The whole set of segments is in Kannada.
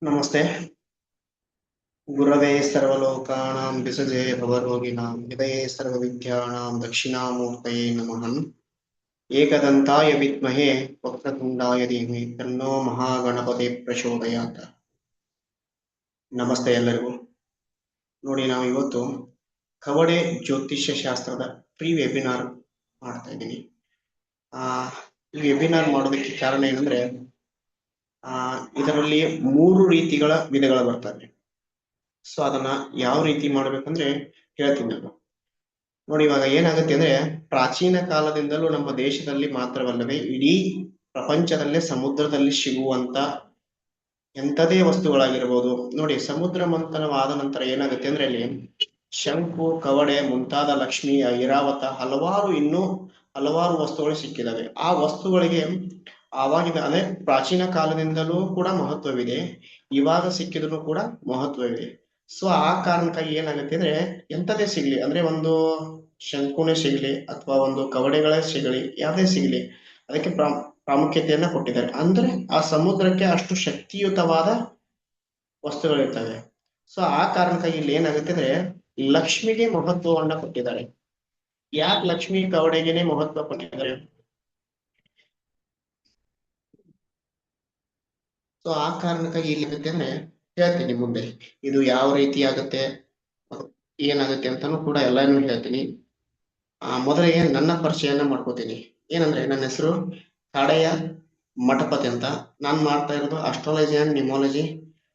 ನಮಸ್ತೆ. ಗುರವೇ ಸರ್ವಲೋಕಾನಾಂ ವಿಸಜೇ ಭವರೋಗಿಣಾಂ ಹೃದಯೇ ಸರ್ವವಿದ್ಯಾನಾಂ ದಕ್ಷಿಣಾಮೂರ್ತಯೇ ನಮಃ. ಏಕದಂತಾಯ ವಿದ್ಮಹೇ ವಕ್ರತುಂಡಾಯ ಧೀಮಹಿ ತನ್ನೋ ಮಹಾಗಣಪತಿ ಪ್ರಚೋದಯಾತ್. ನಮಸ್ತೆ ಎಲ್ಲರಿಗೂ. ನೋಡಿ, ನಾವು ಇವತ್ತು ಕವಡೆ ಜ್ಯೋತಿಷ್ಯ ಶಾಸ್ತ್ರದ ಪ್ರೀ ವೆಬಿನಾರ್ ಮಾಡ್ತಾ ಇದ್ದೀನಿ. ಈ ವೆಬಿನಾರ್ ಮಾಡೋದಕ್ಕೆ ಕಾರಣ ಏನಂದ್ರೆ, ಇದರಲ್ಲಿ 3 ರೀತಿಗಳ ವಿಧಗಳು ಬರ್ತವೆ. ಸೊ ಅದನ್ನ ಯಾವ ರೀತಿ ಮಾಡ್ಬೇಕಂದ್ರೆ ಹೇಳ್ತೀನಿ ನಾನು. ನೋಡಿ, ಇವಾಗ ಏನಾಗುತ್ತೆ ಅಂದ್ರೆ, ಪ್ರಾಚೀನ ಕಾಲದಿಂದಲೂ ನಮ್ಮ ದೇಶದಲ್ಲಿ ಮಾತ್ರವಲ್ಲವೇ ಇಡೀ ಪ್ರಪಂಚದಲ್ಲೇ ಸಮುದ್ರದಲ್ಲಿ ಸಿಗುವಂತ ಎಂಥದೇ ವಸ್ತುಗಳಾಗಿರ್ಬೋದು. ನೋಡಿ, ಸಮುದ್ರ ಮಂಥನವಾದ ನಂತರ ಏನಾಗುತ್ತೆ ಅಂದ್ರೆ, ಅಲ್ಲಿ ಶಂಕು, ಕವಡೆ ಮುಂತಾದ ಲಕ್ಷ್ಮಿ, ಐರಾವತ ಇನ್ನೂ ಹಲವಾರು ವಸ್ತುಗಳು ಸಿಕ್ಕಿದಾವೆ. ಆ ವಸ್ತುಗಳಿಗೆ ಆವಾಗಿನ ಅಂದ್ರೆ ಪ್ರಾಚೀನ ಕಾಲದಿಂದಲೂ ಕೂಡ ಮಹತ್ವವಿದೆ, ಇವಾಗ ಸಿಕ್ಕಿದ್ರು ಕೂಡ ಮಹತ್ವವಿದೆ. ಸೊ ಆ ಕಾರಣಕ್ಕಾಗಿ ಏನಾಗುತ್ತೆ ಅಂದ್ರೆ, ಎಂಥದೇ ಸಿಗ್ಲಿ ಅಂದ್ರೆ, ಒಂದು ಶಂಕುನೇ ಸಿಗ್ಲಿ ಅಥವಾ ಒಂದು ಕವಡೆಗಳೇ ಸಿಗಲಿ, ಯಾವುದೇ ಸಿಗ್ಲಿ, ಅದಕ್ಕೆ ಪ್ರಾಮುಖ್ಯತೆಯನ್ನ ಕೊಟ್ಟಿದ್ದಾರೆ. ಅಂದ್ರೆ ಆ ಸಮುದ್ರಕ್ಕೆ ಅಷ್ಟು ಶಕ್ತಿಯುತವಾದ ವಸ್ತುಗಳಿರ್ತವೆ. ಸೊ ಆ ಕಾರಣಕ್ಕಾಗಿ ಇಲ್ಲಿ ಏನಾಗುತ್ತೆ ಅಂದ್ರೆ, ಲಕ್ಷ್ಮಿಗೆ ಮಹತ್ವವನ್ನ ಕೊಟ್ಟಿದ್ದಾರೆ. ಯಾಕೆ ಲಕ್ಷ್ಮಿ ಕವಡೆಗೆನೆ ಮಹತ್ವ ಕೊಟ್ಟಿದ್ದಾರೆ? ಸೊ ಆ ಕಾರಣಕ್ಕಾಗಿ ಇಲ್ಲಿ ಆಗುತ್ತೆ ಅಂದ್ರೆ ಹೇಳ್ತೀನಿ ಮುಂದೆ, ಇದು ಯಾವ ರೀತಿ ಆಗುತ್ತೆ, ಏನಾಗುತ್ತೆ ಅಂತಾನು ಕೂಡ ಎಲ್ಲಾನು ಹೇಳ್ತೀನಿ. ಮೊದಲಿಗೆ ನನ್ನ ಪರಿಚಯನ ಮಾಡ್ಕೋತೀನಿ. ಏನಂದ್ರೆ, ನನ್ನ ಹೆಸರು ಕಾಡೆಯ ಮಠಪತಿ ಅಂತ. ನಾನು ಮಾಡ್ತಾ ಇರೋದು ಅಸ್ಟ್ರಾಲಜಿ ಅಂಡ್ ನ್ಯೂಮಾಲಜಿ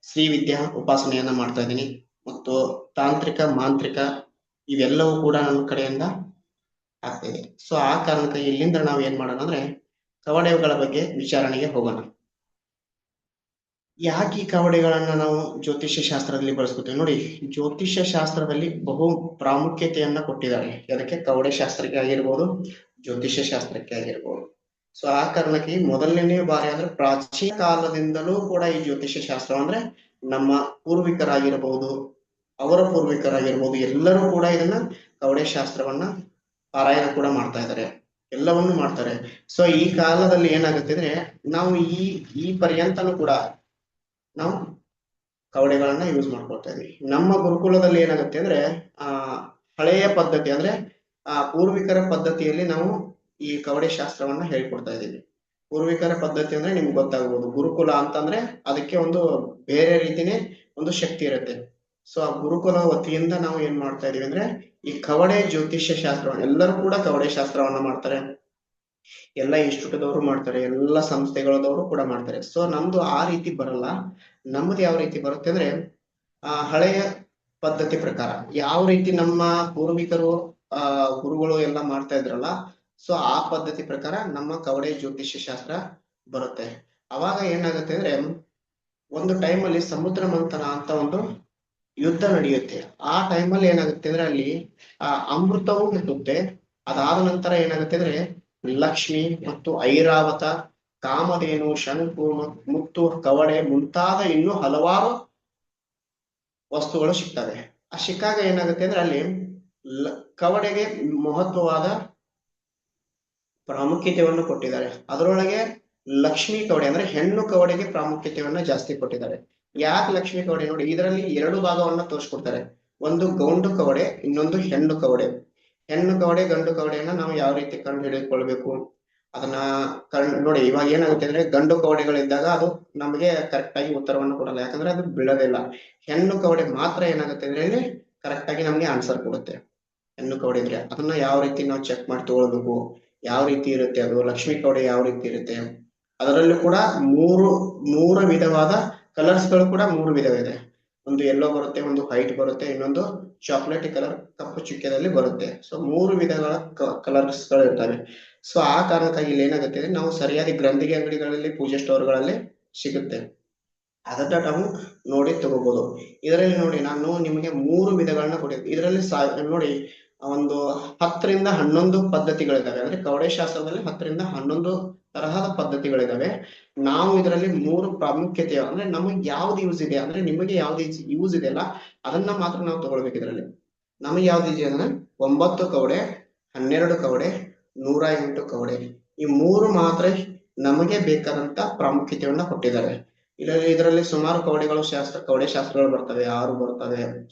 ಶ್ರೀ ವಿದ್ಯಾ ಉಪಾಸನೆಯನ್ನ ಮಾಡ್ತಾ ಇದ್ದೀನಿ. ಮತ್ತು ತಾಂತ್ರಿಕ, ಮಾಂತ್ರಿಕ ಇವೆಲ್ಲವೂ ಕೂಡ ನನ್ನ ಕಡೆಯಿಂದ ಆಗ್ತಾ ಇದೆ. ಸೊ ಆ ಕಾರಣಕ್ಕಾಗಿ ಇಲ್ಲಿಂದ ನಾವು ಏನ್ ಮಾಡೋಣ ಅಂದ್ರೆ, ಕವಡೆಗಳ ಬಗ್ಗೆ ವಿಚಾರಣೆಗೆ ಹೋಗೋಣ. ಯಾಕೆ ಈ ಕವಡೆಗಳನ್ನ ನಾವು ಜ್ಯೋತಿಷ್ಯ ಶಾಸ್ತ್ರದಲ್ಲಿ ಬಳಸ್ಕೊತೀವಿ? ನೋಡಿ, ಜ್ಯೋತಿಷ್ಯ ಶಾಸ್ತ್ರದಲ್ಲಿ ಬಹು ಪ್ರಾಮುಖ್ಯತೆಯನ್ನ ಕೊಟ್ಟಿದ್ದಾರೆ. ಅದಕ್ಕೆ ಕವಡೆ ಶಾಸ್ತ್ರಕ್ಕೆ ಆಗಿರ್ಬೋದು, ಜ್ಯೋತಿಷ್ಯ ಶಾಸ್ತ್ರಕ್ಕೆ ಆಗಿರ್ಬೋದು. ಸೊ ಆ ಕಾರಣಕ್ಕೆ ಮೊದಲನೇ ಬಾರಿ ಅಂದ್ರೆ, ಪ್ರಾಚೀನ ಕಾಲದಿಂದಲೂ ಕೂಡ ಈ ಜ್ಯೋತಿಷ್ಯ ಶಾಸ್ತ್ರ ಅಂದ್ರೆ ನಮ್ಮ ಪೂರ್ವಿಕರಾಗಿರ್ಬೋದು, ಅವರ ಪೂರ್ವಿಕರಾಗಿರ್ಬೋದು, ಎಲ್ಲರೂ ಕೂಡ ಇದನ್ನ ಕವಡೆ ಶಾಸ್ತ್ರವನ್ನ ಪಾರಾಯಣ ಕೂಡ ಮಾಡ್ತಾ ಇದ್ದಾರೆ, ಎಲ್ಲವನ್ನೂ ಮಾಡ್ತಾರೆ. ಸೊ ಈ ಕಾಲದಲ್ಲಿ ಏನಾಗುತ್ತೆ ಅಂದ್ರೆ, ನಾವು ಈ ಪರ್ಯಂತನೂ ಕೂಡ ನಾವು ಕವಡೆಗಳನ್ನ ಯೂಸ್ ಮಾಡ್ಕೊಳ್ತಾ ಇದೀವಿ. ನಮ್ಮ ಗುರುಕುಲದಲ್ಲಿ ಏನಾಗುತ್ತೆ ಅಂದ್ರೆ, ಹಳೆಯ ಪದ್ಧತಿ ಅಂದ್ರೆ ಪೂರ್ವಿಕರ ಪದ್ಧತಿಯಲ್ಲಿ ನಾವು ಈ ಕವಡೆ ಶಾಸ್ತ್ರವನ್ನ ಹೇಳ್ಕೊಡ್ತಾ ಇದೀವಿ. ಪೂರ್ವಿಕರ ಪದ್ಧತಿ ಅಂದ್ರೆ ನಿಮ್ಗೆ ಗೊತ್ತಾಗ್ಬೋದು, ಗುರುಕುಲ ಅಂತಂದ್ರೆ ಅದಕ್ಕೆ ಒಂದು ಬೇರೆ ರೀತಿನೇ ಒಂದು ಶಕ್ತಿ ಇರುತ್ತೆ. ಸೊ ಆ ಗುರುಕುಲ ವತಿಯಿಂದ ನಾವು ಏನ್ ಮಾಡ್ತಾ ಇದೀವಿ ಅಂದ್ರೆ, ಈ ಕವಡೆ ಜ್ಯೋತಿಷ್ಯ ಶಾಸ್ತ್ರವನ್ನ, ಎಲ್ಲರೂ ಕೂಡ ಕವಡೆ ಶಾಸ್ತ್ರವನ್ನ ಮಾಡ್ತಾರೆ, ಎಲ್ಲ ಇನ್ಸ್ಟಿಟ್ಯೂಟ್ದವರು ಮಾಡ್ತಾರೆ, ಎಲ್ಲ ಸಂಸ್ಥೆಗಳದವರು ಕೂಡ ಮಾಡ್ತಾರೆ. ಸೊ ನಮ್ದು ಆ ರೀತಿ ಬರಲ್ಲ. ನಮ್ದು ಯಾವ ರೀತಿ ಬರುತ್ತೆ ಅಂದ್ರೆ, ಹಳೆಯ ಪದ್ಧತಿ ಪ್ರಕಾರ ಯಾವ ರೀತಿ ನಮ್ಮ ಪೂರ್ವಿಕರು ಗುರುಗಳು ಎಲ್ಲ ಮಾಡ್ತಾ ಇದ್ರಲ್ಲ, ಸೊ ಆ ಪದ್ಧತಿ ಪ್ರಕಾರ ನಮ್ಮ ಕವಡೆ ಜ್ಯೋತಿಷ್ಯ ಶಾಸ್ತ್ರ ಬರುತ್ತೆ. ಅವಾಗ ಏನಾಗುತ್ತೆ ಅಂದ್ರೆ, ಒಂದು ಟೈಮಲ್ಲಿ ಸಮುದ್ರ ಮಂಥನ ಅಂತ ಒಂದು ಯುದ್ಧ ನಡೆಯುತ್ತೆ. ಆ ಟೈಮಲ್ಲಿ ಏನಾಗುತ್ತೆ ಅಂದ್ರೆ, ಅಲ್ಲಿ ಅಮೃತವೂ ಹುಟ್ಟುತ್ತೆ. ಅದಾದ ನಂತರ ಏನಾಗುತ್ತೆ ಅಂದ್ರೆ, ಲಕ್ಷ್ಮಿ ಮತ್ತು ಐರಾವತ, ಕಾಮಧೇನು, ಶಂಕು, ಮುತ್ತು, ಕವಡೆ ಮುಂತಾದ ಇನ್ನೂ ಹಲವಾರು ವಸ್ತುಗಳು ಸಿಗ್ತವೆ. ಆ ಸಿಕ್ಕಾಗ ಏನಾಗುತ್ತೆ ಅಂದ್ರೆ, ಅಲ್ಲಿ ಕವಡೆಗೆ ಮಹತ್ವವಾದ ಪ್ರಾಮುಖ್ಯತೆಯನ್ನು ಕೊಟ್ಟಿದ್ದಾರೆ. ಅದರೊಳಗೆ ಲಕ್ಷ್ಮಿ ಕವಡೆ ಅಂದ್ರೆ ಹೆಣ್ಣು ಕವಡೆಗೆ ಪ್ರಾಮುಖ್ಯತೆಯನ್ನ ಜಾಸ್ತಿ ಕೊಟ್ಟಿದ್ದಾರೆ. ಯಾಕೆ ಲಕ್ಷ್ಮಿ ಕವಡೆ? ನೋಡಿ, ಇದರಲ್ಲಿ 2 ಭಾಗವನ್ನ ತೋರಿಸ್ಕೊಡ್ತಾರೆ. ಒಂದು ಗಂಡು ಕವಡೆ, ಇನ್ನೊಂದು ಹೆಣ್ಣು ಕವಡೆ. ಹೆಣ್ಣು ಕವಡೆ, ಗಂಡು ಕವಡೆಯನ್ನ ನಾವು ಯಾವ ರೀತಿ ಕಂಡು ಹಿಡಿದುಕೊಳ್ಬೇಕು ಅದನ್ನ ನೋಡಿ. ಇವಾಗ ಏನಾಗುತ್ತೆ ಅಂದ್ರೆ, ಗಂಡು ಕವಡೆಗಳಿದ್ದಾಗ ಅದು ನಮಗೆ ಕರೆಕ್ಟ್ ಆಗಿ ಉತ್ತರವನ್ನು ಕೊಡಲ್ಲ, ಯಾಕಂದ್ರೆ ಅದು ಬೀಳೋದಿಲ್ಲ. ಹೆಣ್ಣು ಕವಡೆ ಮಾತ್ರ ಏನಾಗುತ್ತೆ ಅಂದ್ರೆ, ಇಲ್ಲಿ ಕರೆಕ್ಟ್ ಆಗಿ ನಮ್ಗೆ ಆನ್ಸರ್ ಕೊಡುತ್ತೆ. ಹೆಣ್ಣು ಕವಡೆ ಇದ್ರೆ ಅದನ್ನ ಯಾವ ರೀತಿ ನಾವು ಚೆಕ್ ಮಾಡಿ ತಗೊಳ್ಬೇಕು, ಯಾವ ರೀತಿ ಇರುತ್ತೆ ಅದು, ಲಕ್ಷ್ಮಿ ಕವಡೆ ಯಾವ ರೀತಿ ಇರುತ್ತೆ. ಅದರಲ್ಲೂ ಕೂಡ ಮೂರು ವಿಧವಾದ ಕಲರ್ಸ್ ಗಳು ಕೂಡ 3 ವಿಧವಿದೆ. ಒಂದು ಯೆಲ್ಲೋ ಬರುತ್ತೆ, ಒಂದು ವೈಟ್ ಬರುತ್ತೆ, ಇನ್ನೊಂದು ಚಾಕ್ಲೇಟ್ ಕಲರ್ ಕಪ್ಪು ಚುಕ್ಕೆದಲ್ಲಿ ಬರುತ್ತೆ. ಸೊ 3 ವಿಧಗಳ ಕಲರ್ಸ್ ಗಳು ಇರ್ತವೆ. ಸೊ ಆ ಕಾರಣಕ್ಕಾಗಿ ಇಲ್ಲಿ ಏನಾಗುತ್ತೆ ಅಂದ್ರೆ, ನಾವು ಸರಿಯಾದ ಗ್ರಂಥಿಗೆ ಅಂಗಡಿಗಳಲ್ಲಿ, ಪೂಜೆ ಸ್ಟೋರ್ಗಳಲ್ಲಿ ಸಿಗುತ್ತೆ, ಅದನ್ನ ನಾವು ನೋಡಿ ತಗೋಬಹುದು. ಇದರಲ್ಲಿ ನೋಡಿ, ನಾನು ನಿಮಗೆ 3 ವಿಧಗಳನ್ನ ಕೊಟ್ಟಿದ್ದೆ. ಇದರಲ್ಲಿ ನೋಡಿ, ಒಂದು 10 ರಿಂದ 11 ಪದ್ಧತಿಗಳಿದಾವೆ. ಅಂದ್ರೆ ಕವಡೆ ಶಾಸ್ತ್ರದಲ್ಲಿ 10 ರಿಂದ 11 ತರಹದ ಪದ್ಧತಿಗಳಿದಾವೆ. ನಾವು ಇದರಲ್ಲಿ 3 ಪ್ರಾಮುಖ್ಯತೆ ಅಂದ್ರೆ ನಮಗೆ ಯಾವ್ದು ಯೂಸ್ ಇದೆ ಅಂದ್ರೆ, ನಿಮಗೆ ಯಾವ್ದು ಯೂಸ್ ಇದೆ ಅಲ್ಲ ಅದನ್ನ ಮಾತ್ರ ನಾವು ತಗೊಳ್ಬೇಕು. ಇದರಲ್ಲಿ ನಮಗೆ ಯಾವ್ದು ಇದೆ ಅಂದ್ರೆ, 9 ಕವಡೆ, 12 ಕವಡೆ, 108 ಕವಡೆ, ಈ 3 ಮಾತ್ರ ನಮಗೆ ಬೇಕಾದಂತ ಪ್ರಾಮುಖ್ಯತೆಯನ್ನ ಕೊಟ್ಟಿದ್ದಾರೆ. ಇದರಲ್ಲಿ ಸುಮಾರು ಕವಡೆ ಶಾಸ್ತ್ರಗಳು ಬರ್ತವೆ, 6 ಬರ್ತವೆ,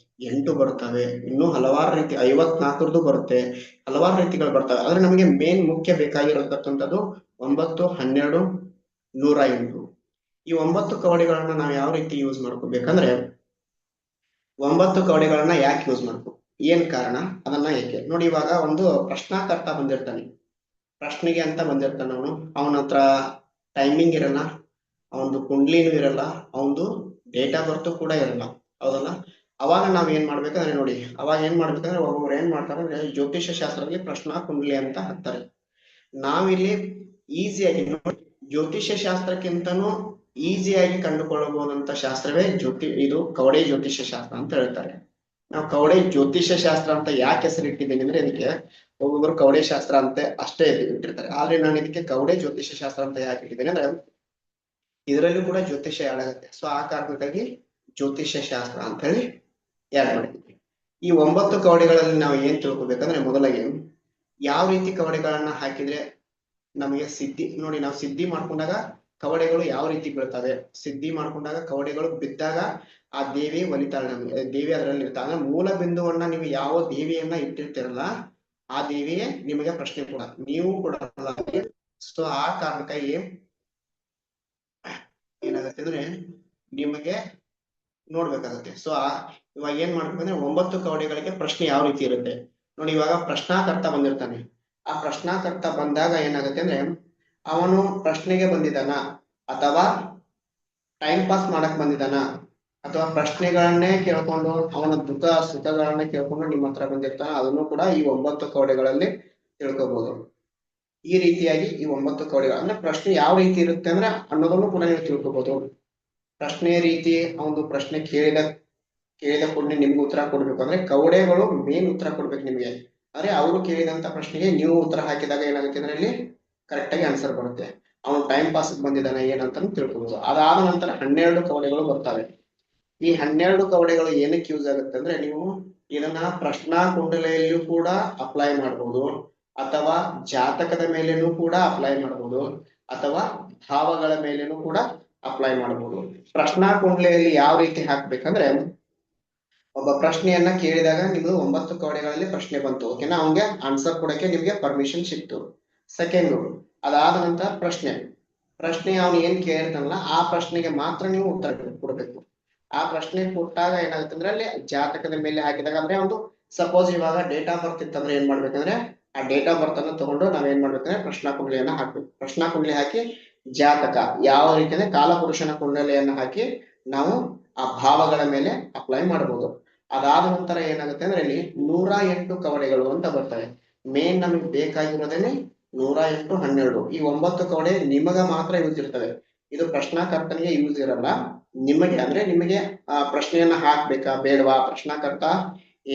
8 ಬರ್ತವೆ, ಇನ್ನೂ ಹಲವಾರು ರೀತಿ 54ರದ್ದು ಬರುತ್ತೆ, ಹಲವಾರು ರೀತಿಗಳು ಬರ್ತವೆ. ಆದ್ರೆ ನಮಗೆ ಮೇನ್ ಮುಖ್ಯ ಬೇಕಾಗಿರತಕ್ಕಂಥದ್ದು 9, 12, 108. ಈ 9 ಕವಡೆಗಳನ್ನ ನಾವು ಯಾವ ರೀತಿ ಯೂಸ್ ಮಾಡ್ಕೋಬೇಕಂದ್ರೆ, 9 ಕವಡೆಗಳನ್ನ ಯಾಕೆ ಯೂಸ್ ಮಾಡ್ಕೋ, ಏನ್ ಕಾರಣ, ಅದನ್ನ ಏಕೆ ನೋಡಿ. ಇವಾಗ ಒಂದು ಪ್ರಶ್ನಾಕರ್ತ ಬಂದಿರ್ತಾನೆ, ಪ್ರಶ್ನೆಗೆ ಅಂತ ಬಂದಿರ್ತಾನೆ ಅವನು. ಅವನ ಹತ್ರ ಟೈಮಿಂಗ್ ಇರಲ್ಲ, ಅವನದು ಕುಂಡ್ಲಿನೂ ಇರಲ್ಲ, ಅವನದು ಡೇಟ್ ಆಫ್ ಬರ್ತ್ ಕೂಡ ಇರಲ್ಲ, ಹೌದಲ್ಲ. ಅವಾಗ ನಾವ್ ಏನ್ ಮಾಡ್ಬೇಕಂದ್ರೆ ನೋಡಿ, ಅವಾಗ ಏನ್ ಮಾಡ್ಬೇಕಂದ್ರೆ ಒಬ್ಬೊಬ್ರು ಏನ್ ಮಾಡ್ತಾರೆ ಅಂದ್ರೆ ಜ್ಯೋತಿಷ್ಯ ಶಾಸ್ತ್ರದಲ್ಲಿ ಪ್ರಶ್ನಾ ಕುಂಡ್ಲಿ ಅಂತ ಹಾಕ್ತಾರೆ. ನಾವಿಲ್ಲಿ ಈಸಿಯಾಗಿ ನೋಡಿ, ಜ್ಯೋತಿಷ್ಯ ಶಾಸ್ತ್ರಕ್ಕಿಂತನೂ ಈಸಿಯಾಗಿ ಕಂಡುಕೊಳ್ಳಬಹುದಂತ ಶಾಸ್ತ್ರವೇ ಇದು ಕವಡೆ ಜ್ಯೋತಿಷ್ಯ ಶಾಸ್ತ್ರ ಅಂತ ಹೇಳ್ತಾರೆ. ನಾವು ಕವಡೆ ಜ್ಯೋತಿಷ್ಯ ಶಾಸ್ತ್ರ ಅಂತ ಯಾಕೆ ಹೆಸರಿಟ್ಟಿದ್ದೀನಿ ಅಂದ್ರೆ, ಇದಕ್ಕೆ ಒಬ್ಬೊಬ್ರು ಕವಡೆ ಶಾಸ್ತ್ರ ಅಂತ ಅಷ್ಟೇ ಇಟ್ಟಿರ್ತಾರೆ. ಆದ್ರೆ ನಾನು ಇದಕ್ಕೆ ಕವಡೆ ಜ್ಯೋತಿಷ್ಯ ಶಾಸ್ತ್ರ ಅಂತ ಯಾಕೆ ಇಟ್ಟಿದ್ದೇನೆ ಅಂದ್ರೆ, ಇದರಲ್ಲೂ ಕೂಡ ಜ್ಯೋತಿಷ್ಯ ಆಡ್ ಆಗುತ್ತೆ. ಸೊ ಆ ಕಾರಣಕ್ಕಾಗಿ ಜ್ಯೋತಿಷ್ಯ ಶಾಸ್ತ್ರ ಅಂತ ಹೇಳಿ ಯಾಡ್ ಮಾಡಿದ್ವಿ. ಈ 9 ಕವಡೆಗಳಲ್ಲಿ ನಾವು ಏನ್ ತಿಳ್ಕೊಬೇಕಂದ್ರೆ, ಮೊದಲಾಗಿ ಯಾವ ರೀತಿ ಕವಡೆಗಳನ್ನ ಹಾಕಿದ್ರೆ ನಮಗೆ ಸಿದ್ಧಿ, ನೋಡಿ ನಾವು ಸಿದ್ಧಿ ಮಾಡ್ಕೊಂಡಾಗ ಕವಡೆಗಳು ಯಾವ ರೀತಿ ಬೀಳ್ತವೆ, ಸಿದ್ಧಿ ಮಾಡ್ಕೊಂಡಾಗ ಕವಡೆಗಳು ಬಿದ್ದಾಗ ಆ ದೇವಿ ಒಲಿತಾಳೆ, ನಮಗೆ ದೇವಿ ಅದರಲ್ಲಿ ಇರ್ತಾಳೆ. ಮೂಲ ಬಿಂದುವನ್ನ ನೀವು ಯಾವ ದೇವಿಯನ್ನ ಇಟ್ಟಿರ್ತೀರಲ್ಲ, ಆ ದೇವಿಯೇ ನಿಮಗೆ ಪ್ರಶ್ನೆ ಕೂಡ, ನೀವು ಕೂಡ. ಸೊ ಆ ಕಾರಣಕ್ಕಾಗಿ ಏನಾಗುತ್ತೆ ಅಂದ್ರೆ ನಿಮಗೆ ನೋಡ್ಬೇಕಾಗತ್ತೆ. ಸೊ ಇವಾಗ ಏನ್ ಮಾಡ್ಬೇಕಂದ್ರೆ 9 ಕವಡೆಗಳಿಗೆ ಪ್ರಶ್ನೆ ಯಾವ ರೀತಿ ಇರುತ್ತೆ ನೋಡಿ. ಇವಾಗ ಪ್ರಶ್ನಾಕರ್ತ ಬಂದಿರ್ತಾನೆ, ಆ ಪ್ರಶ್ನಾಕರ್ತ ಬಂದಾಗ ಏನಾಗುತ್ತೆ ಅಂದ್ರೆ, ಅವನು ಪ್ರಶ್ನೆಗೆ ಬಂದಿದ್ದಾನ, ಅಥವಾ ಟೈಮ್ ಪಾಸ್ ಮಾಡಕ್ ಬಂದಿದ್ದಾನ, ಅಥವಾ ಪ್ರಶ್ನೆಗಳನ್ನೇ ಕೇಳ್ಕೊಂಡು ಅವನ ದುಃಖ ಸುಖಗಳನ್ನ ಕೇಳ್ಕೊಂಡು ನಿಮ್ಮ ಹತ್ರ ಬಂದಿರ್ತಾನ, ಅದನ್ನು ಕೂಡ ಈ 9 ಕವಡೆಗಳಲ್ಲಿ ತಿಳ್ಕೊಬಹುದು. ಈ ರೀತಿಯಾಗಿ ಈ 9 ಕವಡೆಗಳು ಅಂದ್ರೆ ಪ್ರಶ್ನೆ ಯಾವ ರೀತಿ ಇರುತ್ತೆ ಅಂದ್ರೆ ಅನ್ನೋದನ್ನು ಕೂಡ ನೀವು ತಿಳ್ಕೊಬಹುದು. ಪ್ರಶ್ನೆ ರೀತಿ, ಒಂದು ಪ್ರಶ್ನೆ ಕೇಳಿದ ಕೂಡಲೇ ನಿಮ್ಗೆ ಉತ್ತರ ಕೊಡ್ಬೇಕು ಅಂದ್ರೆ ಕವಡೆಗಳು ಮೇನ್ ಉತ್ತರ ಕೊಡ್ಬೇಕು ನಿಮ್ಗೆ. ಅಂದ್ರೆ ಅವರು ಕೇಳಿದಂತ ಪ್ರಶ್ನೆಗೆ ನೀವು ಉತ್ತರ ಹಾಕಿದಾಗ ಏನಾಗುತ್ತೆ ಅಂದ್ರೆ ಇಲ್ಲಿ ಕರೆಕ್ಟ್ ಆಗಿ ಆನ್ಸರ್ ಬರುತ್ತೆ. ಅವನು ಟೈಮ್ ಪಾಸ್ ಬಂದಿದ್ದಾನೆ ಏನಂತ ತಿಳ್ಕೊಬಹುದು. ಅದಾದ ನಂತರ 12 ಕವಡೆಗಳು ಬರ್ತವೆ. ಈ 12 ಕವಡೆಗಳು ಏನಕ್ಕೆ ಯೂಸ್ ಆಗುತ್ತೆ ಅಂದ್ರೆ, ನೀವು ಇದನ್ನ ಪ್ರಶ್ನಾ ಕುಂಡಲೆಯಲ್ಲಿಯೂ ಕೂಡ ಅಪ್ಲೈ ಮಾಡಬಹುದು, ಅಥವಾ ಜಾತಕದ ಮೇಲೇನೂ ಕೂಡ ಅಪ್ಲೈ ಮಾಡಬಹುದು, ಅಥವಾ ಭಾವಗಳ ಮೇಲೇನೂ ಕೂಡ ಅಪ್ಲೈ ಮಾಡಬಹುದು. ಪ್ರಶ್ನಾ ಕುಂಡಲೆಯಲ್ಲಿ ಯಾವ ರೀತಿ ಹಾಕ್ಬೇಕಂದ್ರೆ, ಒಬ್ಬ ಪ್ರಶ್ನೆಯನ್ನ ಕೇಳಿದಾಗ ನಿಮ್ಗೆ 9 ಕವಡೆಗಳಲ್ಲಿ ಪ್ರಶ್ನೆ ಬಂತು, ಓಕೆನಾ, ಅವನಿಗೆ ಆನ್ಸರ್ ಕೊಡಕ್ಕೆ ನಿಮ್ಗೆ ಪರ್ಮಿಷನ್ ಸಿಕ್ತು. ಸೆಕೆಂಡ್, ಅದಾದ ನಂತರ ಪ್ರಶ್ನೆ ಅವನು ಏನ್ ಕೇಳಿರ್ತಾನಲ್ಲ ಆ ಪ್ರಶ್ನೆಗೆ ಮಾತ್ರ ನೀವು ಉತ್ತರ ಕೊಡ್ಬೇಕು. ಆ ಪ್ರಶ್ನೆ ಕೊಟ್ಟಾಗ ಏನಾಗುತ್ತೆ ಅಂದ್ರೆ ಅಲ್ಲಿ ಜಾತಕದ ಮೇಲೆ ಹಾಕಿದಾಗ, ಅಂದ್ರೆ ಒಂದು ಸಪೋಸ್ ಇವಾಗ ಡೇಟ್ ಆಫ್ ಬರ್ತ್ ಇತ್ತಂದ್ರೆ ಏನ್ ಮಾಡ್ಬೇಕಂದ್ರೆ, ಆ ಡೇಟ್ ಆಫ್ ಬರ್ತ್ ಅನ್ನು ತಗೊಂಡು ನಾವೇನ್ ಮಾಡ್ಬೇಕಂದ್ರೆ ಪ್ರಶ್ನಾ ಕುಂಡಲಿಯನ್ನ ಹಾಕ್ಬೇಕು. ಪ್ರಶ್ನಾ ಕುಂಡಲಿ ಹಾಕಿ ಜಾತಕ ಯಾವ ರೀತಿ ಅಂದ್ರೆ ಕಾಲಪುರುಷನ ಕುಂಡಲಿಯನ್ನ ಹಾಕಿ ನಾವು ಆ ಭಾವಗಳ ಮೇಲೆ ಅಪ್ಲೈ ಮಾಡಬಹುದು. ಅದಾದ ನಂತರ ಏನಾಗುತ್ತೆ ಅಂದ್ರೆ ಇಲ್ಲಿ 108 ಕವಡೆಗಳು ಅಂತ ಬರ್ತವೆ. ಮೇನ್ ನಮಗೆ ಬೇಕಾಗಿರೋದೇನೆ 108, 12. ಈ 9 ಕವಡೆ ನಿಮಗ ಮಾತ್ರ ಯೂಸ್ ಇರ್ತವೆ. ಇದು ಪ್ರಶ್ನಾಕರ್ತನಿಗೆ ಯೂಸ್ ಇರಲ್ಲ. ನಿಮಗೆ ಅಂದ್ರೆ ನಿಮಗೆ ಆ ಪ್ರಶ್ನೆಯನ್ನ ಹಾಕ್ಬೇಕಾ ಬೇಡವಾ, ಪ್ರಶ್ನಾಕರ್ತ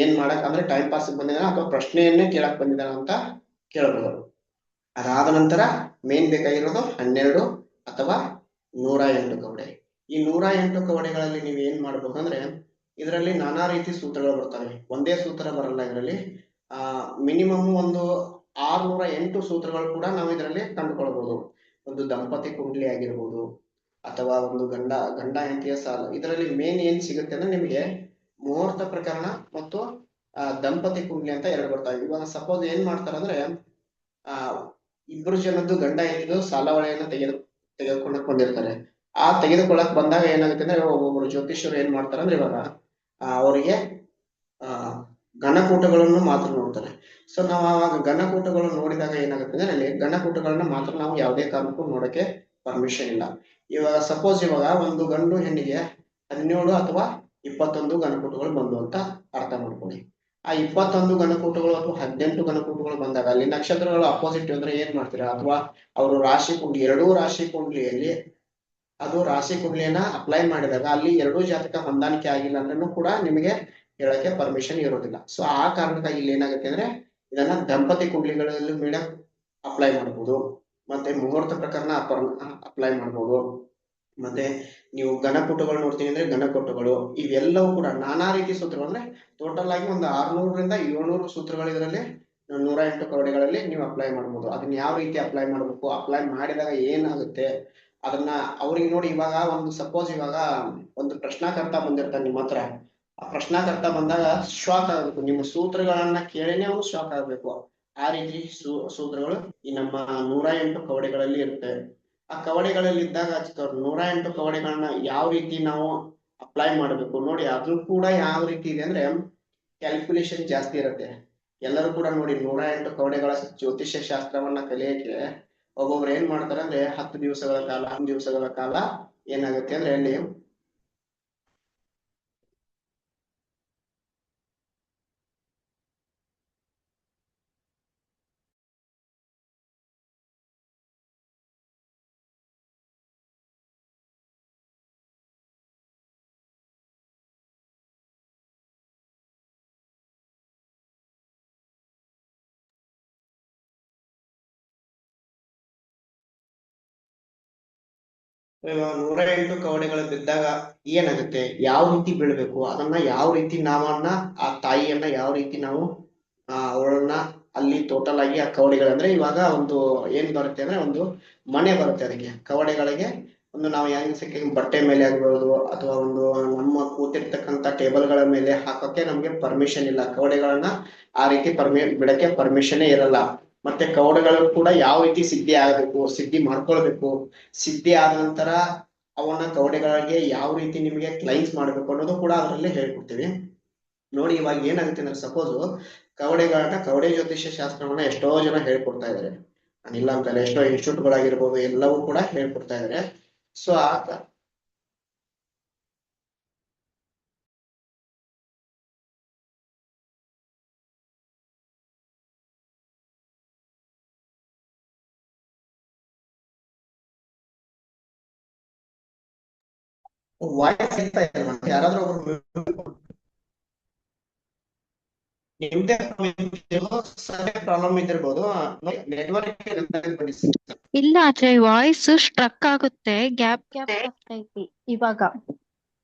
ಏನ್ ಮಾಡಕ್ ಅಂದ್ರೆ ಟೈಮ್ ಪಾಸ್ ಬಂದಿದ್ದಾನ ಅಥವಾ ಪ್ರಶ್ನೆಯನ್ನೇ ಕೇಳಕ್ ಬಂದಿದ್ದಾನ ಅಂತ ಕೇಳಬಹುದು. ಅದಾದ ನಂತರ ಮೇನ್ ಬೇಕಾಗಿರೋದು 12 ಅಥವಾ 108 ಕವಡೆ. ಈ 108 ಕವಡೆಗಳಲ್ಲಿ ನೀವು ಏನ್ ಮಾಡ್ಬೇಕಂದ್ರೆ, ಇದರಲ್ಲಿ ನಾನಾ ರೀತಿ ಸೂತ್ರಗಳು ಬರ್ತವೆ. ಒಂದೇ ಸೂತ್ರ ಬರಲ್ಲ ಇದರಲ್ಲಿ. ಮಿನಿಮಮ್ ಒಂದು 608 ಸೂತ್ರಗಳು ಕೂಡ ನಾವು ಇದರಲ್ಲಿ ಕಂಡುಕೊಳ್ಬಹುದು. ಒಂದು ದಂಪತಿ ಕುಂಡಲಿ ಆಗಿರ್ಬೋದು, ಅಥವಾ ಒಂದು ಗಂಡ ಹೆಂಡತಿಯ ಸಾಲು. ಇದರಲ್ಲಿ ಮೇನ್ ಏನ್ ಸಿಗುತ್ತೆ ಅಂದ್ರೆ ನಿಮಗೆ ಮುಹೂರ್ತ ಪ್ರಕರಣ ಮತ್ತು ದಂಪತಿ ಕುಂಡಲಿ ಅಂತ 2 ಬರ್ತವೆ. ಇವಾಗ ಸಪೋಸ್ ಏನ್ ಮಾಡ್ತಾರೆ ಅಂದ್ರೆ, ಇಬ್ರು ಜನದ್ದು ಗಂಡ ಹೆಂಡತಿದು ಸಾಲವಳೆಯನ್ನ ತೆಗೆದುಕೊಂಡಕ್ ಬಂದಿರ್ತಾರೆ. ಆ ತೆಗೆದುಕೊಳ್ಳಕ್ ಬಂದಾಗ ಏನಾಗುತ್ತೆ ಅಂದ್ರೆ, ಒಬ್ಬೊಬ್ರು ಜ್ಯೋತಿಷ್ಯರು ಏನ್ ಮಾಡ್ತಾರೆ ಅಂದ್ರೆ ಇವಾಗ ಅವರಿಗೆ ಘನಕೂಟಗಳನ್ನು ಮಾತ್ರ ನೋಡ್ತಾರೆ. ಸೊ ನಾವು ಆವಾಗ ಘನಕೂಟಗಳು ನೋಡಿದಾಗ ಏನಾಗುತ್ತೆ ಅಂದ್ರೆ, ಅಲ್ಲಿ ಘನಕೂಟಗಳನ್ನ ಮಾತ್ರ ನಾವು ಯಾವುದೇ ಕಾರಣಕ್ಕೂ ನೋಡಕ್ಕೆ ಪರ್ಮಿಷನ್ ಇಲ್ಲ. ಇವಾಗ ಸಪೋಸ್ ಇವಾಗ ಒಂದು ಗಂಡು ಹೆಣ್ಣಿಗೆ 17 ಅಥವಾ 21 ಘನಕೂಟಗಳು ಬಂದು ಅಂತ ಅರ್ಥ ಮಾಡ್ಕೊಳ್ಳಿ. ಆ 21 ಘನಕೂಟಗಳು ಅಥವಾ 18 ಘನಕೂಟಗಳು ಬಂದಾಗ ಅಲ್ಲಿ ನಕ್ಷತ್ರಗಳು ಅಪೋಸಿಟ್ ಅಂದ್ರೆ ಏನ್ ಮಾಡ್ತೀರಾ, ಅಥವಾ ಅವರು ರಾಶಿ ಕುಂಡ್ಲಿ, ಎರಡೂ ರಾಶಿ ಕುಂಡ್ಲಿಯಲ್ಲಿ ಅದು ರಾಶಿ ಕುಂಡ್ಲಿಯನ್ನ ಅಪ್ಲೈ ಮಾಡಿದಾಗ ಅಲ್ಲಿ ಎರಡೂ ಜಾತಕ ಹೊಂದಾಣಿಕೆ ಆಗಿಲ್ಲ ಅಂದ್ರೂ ಕೂಡ ನಿಮಗೆ ಹೇಳಕ್ಕೆ ಪರ್ಮಿಷನ್ ಇರೋದಿಲ್ಲ. ಸೊ ಆ ಕಾರಣಕ್ಕಾಗಿ ಇಲ್ಲಿ ಏನಾಗುತ್ತೆ ಅಂದ್ರೆ, ಇದನ್ನ ದಂಪತಿ ಕುಂಡ್ಲಿಗಳಲ್ಲಿ ಮೇಡ ಅಪ್ಲೈ ಮಾಡಬಹುದು, ಮತ್ತೆ ಮುಹೂರ್ತ ಪ್ರಕರಣ ಅಪ್ಲೈ ಮಾಡಬಹುದು, ಮತ್ತೆ ನೀವು ಘನಕೂಟಗಳು ನೋಡ್ತೀನಿ ಅಂದ್ರೆ ಘನಕೂಟಗಳು, ಇವೆಲ್ಲವೂ ಕೂಡ ನಾನಾ ರೀತಿ ಸೂತ್ರಗಳು. ಅಂದ್ರೆ ಟೋಟಲ್ ಆಗಿ ಒಂದು 600ರಿಂದ 700 ಸೂತ್ರಗಳು ಇದರಲ್ಲಿ 108 ಕವಡೆಗಳಲ್ಲಿ ನೀವು ಅಪ್ಲೈ ಮಾಡಬಹುದು. ಅದನ್ನ ಯಾವ ರೀತಿ ಅಪ್ಲೈ ಮಾಡಬೇಕು, ಅಪ್ಲೈ ಮಾಡಿದಾಗ ಏನಾಗುತ್ತೆ, ಅದನ್ನ ಅವ್ರಿಗೆ ನೋಡಿ, ಇವಾಗ ಒಂದು ಸಪೋಸ್ ಇವಾಗ ಒಂದು ಪ್ರಶ್ನಾಕರ್ತ ಬಂದಿರ್ತಾನೆ ನಿಮ್ಮ ಹತ್ರ. ಆ ಪ್ರಶ್ನಾಕರ್ತ ಬಂದಾಗ ಶಾಕ್ ಆಗ್ಬೇಕು, ನಿಮ್ಮ ಸೂತ್ರಗಳನ್ನ ಕೇಳಿನೇ ಅವನು ಶಾಕ್ ಆಗ್ಬೇಕು. ಆ ರೀತಿ ಸೂತ್ರಗಳು ಈ ನಮ್ಮ 108 ಕವಡೆಗಳಲ್ಲಿ ಇರುತ್ತೆ. ಆ ಕವಡೆಗಳಲ್ಲಿ ಇದ್ದಾಗ 108 ಕವಡೆಗಳನ್ನ ಯಾವ ರೀತಿ ನಾವು ಅಪ್ಲೈ ಮಾಡಬೇಕು ನೋಡಿ. ಅದು ಕೂಡ ಯಾವ ರೀತಿ ಇದೆ ಅಂದ್ರೆ ಕ್ಯಾಲ್ಕುಲೇಷನ್ ಜಾಸ್ತಿ ಇರುತ್ತೆ. ಎಲ್ಲರೂ ಕೂಡ ನೋಡಿ 108 ಕವಡೆಗಳ ಜ್ಯೋತಿಷ್ಯ ಶಾಸ್ತ್ರವನ್ನ ಕಲಿಯಕ್ಕೆ ಒಬ್ಬೊಬ್ರು ಏನ್ ಮಾಡ್ತಾರೆ ಅಂದ್ರೆ 10 ದಿವಸಗಳ ಕಾಲ 10 ದಿವಸಗಳ ಕಾಲ ಏನಾಗುತ್ತೆ ಅಂದ್ರೆ ಅಲ್ಲಿ ಇವಾಗ 108 ಕವಡೆಗಳು ಬಿದ್ದಾಗ ಏನಾಗುತ್ತೆ, ಯಾವ ರೀತಿ ಬೀಳ್ಬೇಕು, ಅದನ್ನ ಯಾವ ರೀತಿ ನಾವನ್ನ ಆ ತಾಯಿಯನ್ನ ಯಾವ ರೀತಿ ನಾವು ಅವಳನ್ನ ಅಲ್ಲಿ ಟೋಟಲ್ ಆಗಿ ಆ ಕವಡೆಗಳಂದ್ರೆ ಇವಾಗ ಒಂದು ಏನ್ ಬರುತ್ತೆ ಅಂದ್ರೆ ಒಂದು ಮನೆ ಬರುತ್ತೆ. ಅದಕ್ಕೆ ಕವಡೆಗಳಿಗೆ ಒಂದು ನಾವು ಹೆಂಗ್ ಬಟ್ಟೆ ಮೇಲೆ ಆಗ್ಬೋದು ಅಥವಾ ಒಂದು ನಮ್ಮ ಕೂತಿರ್ತಕ್ಕಂಥ ಟೇಬಲ್ಗಳ ಮೇಲೆ ಹಾಕೋಕೆ ನಮ್ಗೆ ಪರ್ಮಿಷನ್ ಇಲ್ಲ. ಕವಡೆಗಳನ್ನ ಆ ರೀತಿ ಬಿಡಕ್ಕೆ ಪರ್ಮಿಷನ್ ಇರಲ್ಲ. ಮತ್ತೆ ಕವಡೆಗಳು ಕೂಡ ಯಾವ ರೀತಿ ಸಿದ್ಧಿ ಆಗಬೇಕು, ಸಿದ್ಧಿ ಮಾಡ್ಕೊಳ್ಬೇಕು, ಸಿದ್ಧಿ ಆದ ನಂತರ ಅವನ್ನ ಕವಡೆಗಳಿಗೆ ಯಾವ ರೀತಿ ನಿಮಗೆ ಕ್ಲೈನ್ಸ್ ಮಾಡ್ಬೇಕು ಅನ್ನೋದು ಕೂಡ ಅದರಲ್ಲಿ ಹೇಳ್ಕೊಡ್ತೀವಿ ನೋಡಿ. ಇವಾಗ ಏನಾಗುತ್ತೆ ಅಂದ್ರೆ ಸಪೋಸ್ ಕವಡೆ ಜ್ಯೋತಿಷ್ಯ ಶಾಸ್ತ್ರವನ್ನ ಎಷ್ಟೋ ಜನ ಹೇಳ್ಕೊಡ್ತಾ ಇದಾರೆ, ನಾನಿಲ್ಲ ಅಂತಲ್ಲ, ಎಷ್ಟೋ ಇನ್ಸ್ಟಿಟ್ಯೂಟ್ಗಳಾಗಿರ್ಬೋದು ಎಲ್ಲವೂ ಕೂಡ ಹೇಳ್ಕೊಡ್ತಾ ಇದಾರೆ. ಸೊ ವಾಯ್ಸ್ ಯಾರಾದ್ರೂ ಒಬ್ರು ನಿಮ್ದೇ ಪ್ರಾಬ್ಲಮ್ ಇದ್ದಿರ್ಬೋದು, ನೆಟ್ವರ್ಕ್ ಇಲ್ಲ ಅಜಯ್, ವಾಯ್ಸ್ ಸ್ಟ್ರಕ್ ಆಗುತ್ತೆ, ಗ್ಯಾಪ್ ಗ್ಯಾಪ್ ಆಗ್ತೈತಿ ಇವಾಗ.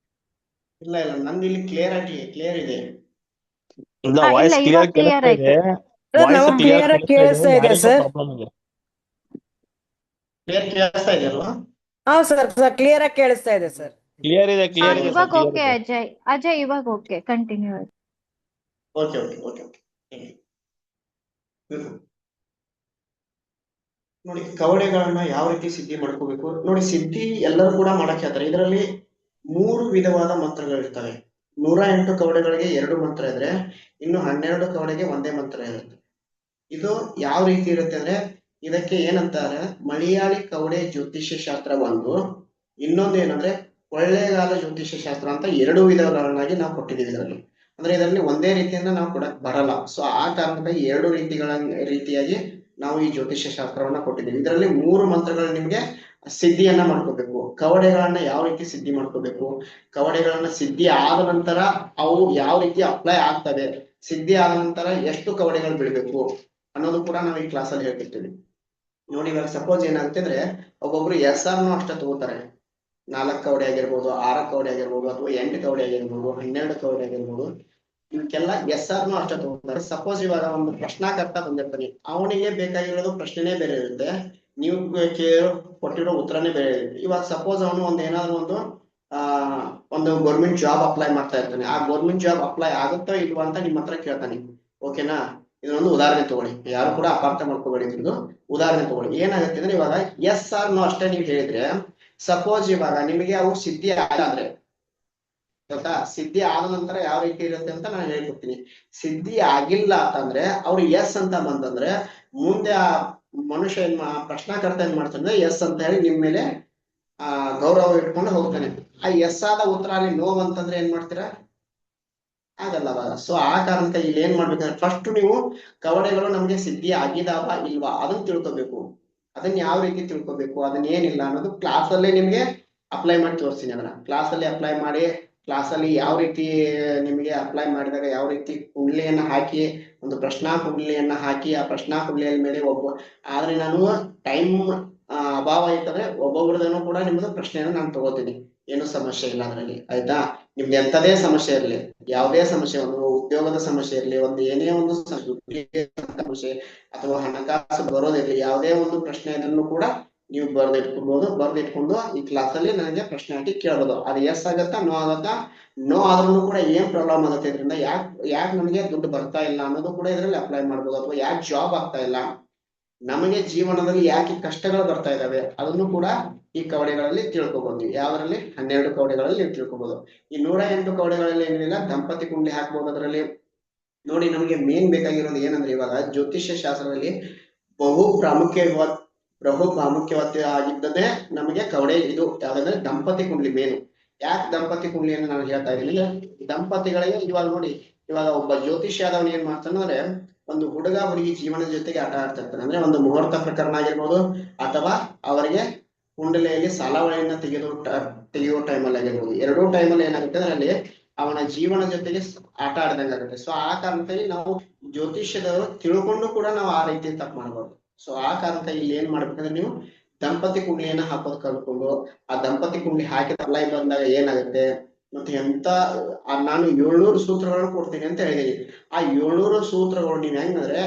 ಇಲ್ಲ ಇಲ್ಲ, ನಂದು ಇಲ್ಲಿ ಕ್ಲಿಯರ್ ಇದೆ. ಇಲ್ಲ, ಇಲ್ಲ, ವಾಯ್ಸ್ ಇವಾಗ ಕ್ಲಿಯರ್ ಕ್ಲಿಯರ್ ಆಯ್ತು. ವಾಯ್ಸ್ ಕ್ಲಿಯರ್ ಕೇಳಿಸ್ತಾ ಇದೆ ಸರ್. ಪ್ರಾಬ್ಲಮ್ ಇದೆ. ಕ್ಲಿಯರ್ ಕೇಳಿಸ್ತಾ ಇದೆಯಲ್ವಾ? ಹಾ ಸರ್ ಕ್ಲಿಯರ್ ಆಗಿ ಕೇಳಿಸ್ತಾ ಇದೆ ಸರ್. ಕ್ಲಿಯರ್ ಇದೆ ಕ್ಲಿಯರ್ ಇದೆ ಇವಾಗ ಓಕೆ ಅಜಯ್ ಇವಾಗ okay, continue. Okay okay okay okay ನೋಡಿ, ಕವಡೆಗಳನ್ನ ಯಾವ ರೀತಿ ಸಿದ್ಧಿ ಮಾಡ್ಕೋಬೇಕು ನೋಡಿ. ಸಿದ್ಧಿ ಎಲ್ಲರೂ ಕೂಡ ಮಾಡಕ್ ಹೇಳ್ತಾರೆ. ಇದರಲ್ಲಿ 3 ವಿಧವಾದ ಮಂತ್ರಗಳಿರ್ತವೆ. 108 ಕವಡೆಗಳಿಗೆ 2 ಮಂತ್ರ ಇದ್ರೆ ಇನ್ನು 12 ಕವಡೆಗೆ ಒಂದೇ ಮಂತ್ರ ಇರುತ್ತೆ. ಇದು ಯಾವ ರೀತಿ ಇರುತ್ತೆ ಅಂದ್ರೆ ಇದಕ್ಕೆ ಏನಂತಾರೆ, ಮಲಯಾಳಿ ಕವಡೆ ಜ್ಯೋತಿಷ್ಯ ಶಾಸ್ತ್ರ ಒಂದು, ಇನ್ನೊಂದು ಏನಂದ್ರೆ ಕೊಳ್ಳೇಗಾಲ ಜ್ಯೋತಿಷ್ಯ ಶಾಸ್ತ್ರ ಅಂತ 2 ವಿಧಗಳನ್ನಾಗಿ ನಾವು ಕೊಟ್ಟಿದ್ದೀವಿ ಇದರಲ್ಲಿ. ಅಂದ್ರೆ ಇದರಲ್ಲಿ ಒಂದೇ ರೀತಿಯಿಂದ ನಾವು ಕೊಡಕ್ ಬರಲ್ಲ. ಸೊ ಆ ಕಾರಣಕ್ಕಾಗಿ 2 ರೀತಿಯಾಗಿ ನಾವು ಈ ಜ್ಯೋತಿಷ್ಯ ಶಾಸ್ತ್ರವನ್ನ ಕೊಟ್ಟಿದ್ದೀವಿ. ಇದರಲ್ಲಿ 3 ಮಂತ್ರಗಳು ನಿಮ್ಗೆ ಸಿದ್ಧಿಯನ್ನ ಮಾಡ್ಕೋಬೇಕು. ಕವಡೆಗಳನ್ನ ಯಾವ ರೀತಿ ಸಿದ್ಧಿ ಮಾಡ್ಕೋಬೇಕು, ಕವಡೆಗಳನ್ನ ಸಿದ್ಧಿ ಆದ ನಂತರ ಅವು ಯಾವ ರೀತಿ ಅಪ್ಲೈ ಆಗ್ತವೆ, ಸಿದ್ಧಿ ಆದ ನಂತರ ಎಷ್ಟು ಕವಡೆಗಳು ಬಿಡ್ಬೇಕು ಅನ್ನೋದು ಕೂಡ ನಾವು ಈ ಕ್ಲಾಸ್ ಅಲ್ಲಿ ಹೇಳ್ತಿರ್ತೀವಿ ನೋಡಿ. ಇವಾಗ ಸಪೋಸ್ ಏನಾಗುತ್ತೆ ಅಂದ್ರೆ ಒಬ್ಬೊಬ್ರು SR ಅಷ್ಟೇ ತಗೋತಾರೆ. 4 ಕವಡೆ ಆಗಿರ್ಬೋದು, 6 ಕವಡೆ ಆಗಿರ್ಬೋದು, ಅಥವಾ 8 ಕವಡೆ ಆಗಿರ್ಬೋದು, 12 ಕವಡೆ ಆಗಿರ್ಬೋದು, ಇವಕ್ಕೆಲ್ಲ SR ಅಷ್ಟೇ ತಗೋತಾರೆ. ಸಪೋಸ್ ಇವಾಗ ಒಂದು ಪ್ರಶ್ನಾಕರ್ತ ಬಂದಿರ್ತಾನೆ, ಅವನಿಗೆ ಬೇಕಾಗಿರೋದು ಪ್ರಶ್ನೆನೇ ಬೇರೆ ಇರುತ್ತೆ, ನೀವು ಕೊಟ್ಟಿರೋ ಉತ್ತರನೇ ಬೇರೆ ಇರುತ್ತೆ. ಇವಾಗ ಸಪೋಸ್ ಅವನು ಏನಾದ್ರು ಒಂದು ಗೌರ್ಮೆಂಟ್ ಜಾಬ್ ಅಪ್ಲೈ ಮಾಡ್ತಾ ಇರ್ತಾನೆ. ಆ ಗೌರ್ಮೆಂಟ್ ಜಾಬ್ ಅಪ್ಲೈ ಆಗುತ್ತೋ ಇಲ್ವಾ ಅಂತ ನಿಮ್ಮ ಹತ್ರ ಕೇಳ್ತಾನೆ. ಓಕೆನಾ? ಇದನ್ನೊಂದು ಉದಾಹರಣೆ ತಗೊಳ್ಳಿ, ಯಾರು ಕೂಡ ಅಪಾರ್ಥ ಮಾಡ್ಕೋಬೇಡಿ. ಇದು ಉದಾಹರಣೆ ತಗೊಳ್ಳಿ. ಏನಾಗುತ್ತೆ ಅಂದ್ರೆ ಇವಾಗ SR ಅಷ್ಟೇ ನೀವು ಹೇಳಿದ್ರೆ, ಸಪೋಸ್ ಇವಾಗ ನಿಮಗೆ ಅವು ಸಿದ್ಧಿ ಆದ್ರೆ ಗೊತ್ತಾ, ಸಿದ್ಧಿ ಆದ ನಂತರ ಯಾವ ರೀತಿ ಇರುತ್ತೆ ಅಂತ ನಾನು ಹೇಳ್ಕೊಡ್ತೀನಿ. ಸಿದ್ಧಿ ಆಗಿಲ್ಲ ಅಂತಂದ್ರೆ ಅವ್ರು ಅಂತ ಬಂತಂದ್ರೆ ಮುಂದೆ ಆ ಮನುಷ್ಯ ಪ್ರಶ್ನಾಕರ್ತ ಏನ್ ಮಾಡ್ತಾನೆ, ಅಂತ ಹೇಳಿ ನಿಮ್ ಮೇಲೆ ಗೌರವ ಇಟ್ಕೊಂಡು ಹೋಗ್ತಾನೆ. ಆ ಆದ ಉತ್ತರ ಅಲ್ಲಿ ನೋವು ಅಂತಂದ್ರೆ ಏನ್ ಮಾಡ್ತೀರಾ? ಆಗಲ್ಲ ಅವಾಗ. ಸೊ ಆ ಕಾರಣಕ್ಕೆ ಇಲ್ಲಿ ಏನ್ ಮಾಡ್ಬೇಕಂದ್ರೆ ಫಸ್ಟ್ ನೀವು ಕವಡೆಗಳು ನಮ್ಗೆ ಸಿದ್ಧಿ ಆಗಿದಾವ ಇಲ್ವಾ ಅದನ್ನ ತಿಳ್ಕೊಬೇಕು. ಅದನ್ನ ಯಾವ ರೀತಿ ತಿಳ್ಕೊಬೇಕು, ಅದನ್ನ ಏನಿಲ್ಲ ಅನ್ನೋದು ಕ್ಲಾಸ್ ಅಲ್ಲೇ ನಿಮ್ಗೆ ಅಪ್ಲೈ ಮಾಡಿ ತೋರಿಸ್ತೀನಿ. ಅದನ್ನ ಕ್ಲಾಸ್ ಅಲ್ಲಿ ಅಪ್ಲೈ ಮಾಡಿ, ಕ್ಲಾಸ್ ಅಲ್ಲಿ ಯಾವ ರೀತಿ ನಿಮಗೆ ಅಪ್ಲೈ ಮಾಡಿದಾಗ ಯಾವ ರೀತಿ ಕುಂಡ್ಲಿಯನ್ನ ಹಾಕಿ, ಒಂದು ಪ್ರಶ್ನಾ ಕುಂಡ್ಲಿಯನ್ನ ಹಾಕಿ, ಆ ಪ್ರಶ್ನಾ ಕುಂಡ್ಲಿಯ ಮೇಲೆ ಆದ್ರೆ ನಾನು ಟೈಮ್ ಅಭಾವ ಇರ್ತದೆ, ಒಬ್ಬೊಬ್ರದನ್ನು ಕೂಡ ನಿಮ್ದು ಪ್ರಶ್ನೆಯನ್ನು ನಾನು ತಗೋತೀನಿ, ಏನು ಸಮಸ್ಯೆ ಇಲ್ಲ ಅದರಲ್ಲಿ. ಆಯ್ತಾ? ನಿಮ್ಗೆ ಎಂತದೇ ಸಮಸ್ಯೆ ಇರಲಿ, ಯಾವುದೇ ಸಮಸ್ಯೆ, ಒಂದು ಉದ್ಯೋಗದ ಸಮಸ್ಯೆ ಇರಲಿ, ಒಂದು ಏನೇ ಒಂದು ಸಮಸ್ಯೆ ಅಥವಾ ಹಣಕಾಸು ಬರೋದಿರಲಿ, ಯಾವುದೇ ಒಂದು ಪ್ರಶ್ನೆ ಇದನ್ನು ಕೂಡ ನೀವು ಬರ್ದಿಟ್ಕೊಂಡು ಈ ಕ್ಲಾಸ್ ಅಲ್ಲಿ ನನಗೆ ಪ್ರಶ್ನೆ ಹಾಕಿ ಕೇಳ್ಬೋದು. ಅದು ಎಸ್ ಆಗತ್ತಾ ನೋ ಆಗತ್ತಾ, ನೋ ಆದ್ರೂ ಕೂಡ ಏನ್ ಪ್ರಾಬ್ಲಮ್ ಆಗುತ್ತೆ ಇದರಿಂದ, ಯಾಕೆ ನಮಗೆ ದುಡ್ಡು ಬರ್ತಾ ಇಲ್ಲ ಅನ್ನೋದು ಕೂಡ ಇದರಲ್ಲಿ ಅಪ್ಲೈ ಮಾಡ್ಬೋದು. ಅಥವಾ ಯಾಕೆ ಜಾಬ್ ಆಗ್ತಾ ಇಲ್ಲ, ನಮಗೆ ಜೀವನದಲ್ಲಿ ಯಾಕೆ ಕಷ್ಟಗಳು ಬರ್ತಾ ಇದಾವೆ ಅದನ್ನು ಕೂಡ ಈ ಕವಡೆಗಳಲ್ಲಿ ತಿಳ್ಕೊಬಹುದು. ಯಾವ್ದ್ರಲ್ಲಿ 12 ಕವಡೆಗಳಲ್ಲಿ ನೀವು ತಿಳ್ಕೊಬಹುದು. ಈ 108 ಕವಡೆಗಳಲ್ಲಿ ಏನಿಲ್ಲ, ದಂಪತಿ ಕುಂಡ್ಲಿ ಹಾಕ್ಬಹುದು. ಅದರಲ್ಲಿ ನೋಡಿ, ನಮಗೆ ಮೇನ್ ಬೇಕಾಗಿರೋದು ಏನಂದ್ರೆ, ಇವಾಗ ಜ್ಯೋತಿಷ್ಯ ಶಾಸ್ತ್ರದಲ್ಲಿ ಬಹು ಪ್ರಾಮುಖ್ಯತೆ ಆಗಿದ್ದದೇ ನಮಗೆ ಕವಡೆ. ಇದು ಯಾವ್ದಂದ್ರೆ ದಂಪತಿ ಕುಂಡ್ಲಿ ಮೇನು. ಯಾಕೆ ದಂಪತಿ ಕುಂಡ್ಲಿಯನ್ನು ನಾನು ಹೇಳ್ತಾ ಇದ್ದೀನಿ ಅಂದ್ರೆ, ದಂಪತಿಗಳಿಗೆ ಇವಾಗ ನೋಡಿ, ಇವಾಗ ಒಬ್ಬ ಜ್ಯೋತಿಷ್ಯದವನು ಏನ್ ಮಾಡ್ತಾನಂದ್ರೆ, ಒಂದು ಹುಡುಗ ಹುಡುಗಿ ಜೀವನದ ಜೊತೆಗೆ ಆಟ ಆಡ್ತಾ ಇರ್ತಾನೆ. ಅಂದ್ರೆ ಒಂದು ಮುಹೂರ್ತ ಪ್ರಕರಣ ಆಗಿರ್ಬೋದು, ಅಥವಾ ಅವರಿಗೆ ಕುಂಡಲಿಯಲ್ಲಿ ಸಾಲಾವಳಿಯನ್ನ ತೆಗೆಯುವ ಟೈಮಲ್ಲಿ ಆಗಿರ್ಬೋದು. ಎರಡೂ ಟೈಮಲ್ಲಿ ಏನಾಗುತ್ತೆ ಅಂದ್ರೆ, ಅಲ್ಲಿ ಅವನ ಜೀವನ ಜೊತೆಗೆ ಆಟ ಆಡ್ದಂಗೆ ಆಗುತ್ತೆ. ಸೊ ಆ ಕಾರಣಕ್ಕಾಗಿ ನಾವು ಜ್ಯೋತಿಷ್ಯದವರು ತಿಳ್ಕೊಂಡು ಕೂಡ ನಾವು ಆ ರೀತಿ ತಪ್ಪು ಮಾಡಬಾರ್ದು. ಸೊ ಆ ಕಾರಣಕ್ಕಾಗಿ ಇಲ್ಲಿ ಏನ್ ಮಾಡ್ಬೇಕಂದ್ರೆ, ನೀವು ದಂಪತಿ ಕುಂಡ್ಲಿಯನ್ನ ಹಾಕೋದು ಕಲ್ತ್ಕೊಂಡು, ಆ ದಂಪತಿ ಕುಂಡ್ಲಿ ಹಾಕಿದ ಅಪ್ಲೈ ಬಂದಾಗ ಏನಾಗುತ್ತೆ, ಮತ್ತೆ ನಾನು 700 ಸೂತ್ರಗಳನ್ನು ಕೊಡ್ತೀನಿ ಅಂತ ಹೇಳಿದೀನಿ. ಆ 700 ಸೂತ್ರಗಳು ನೀವ್ ಹೆಂಗಂದ್ರೆ,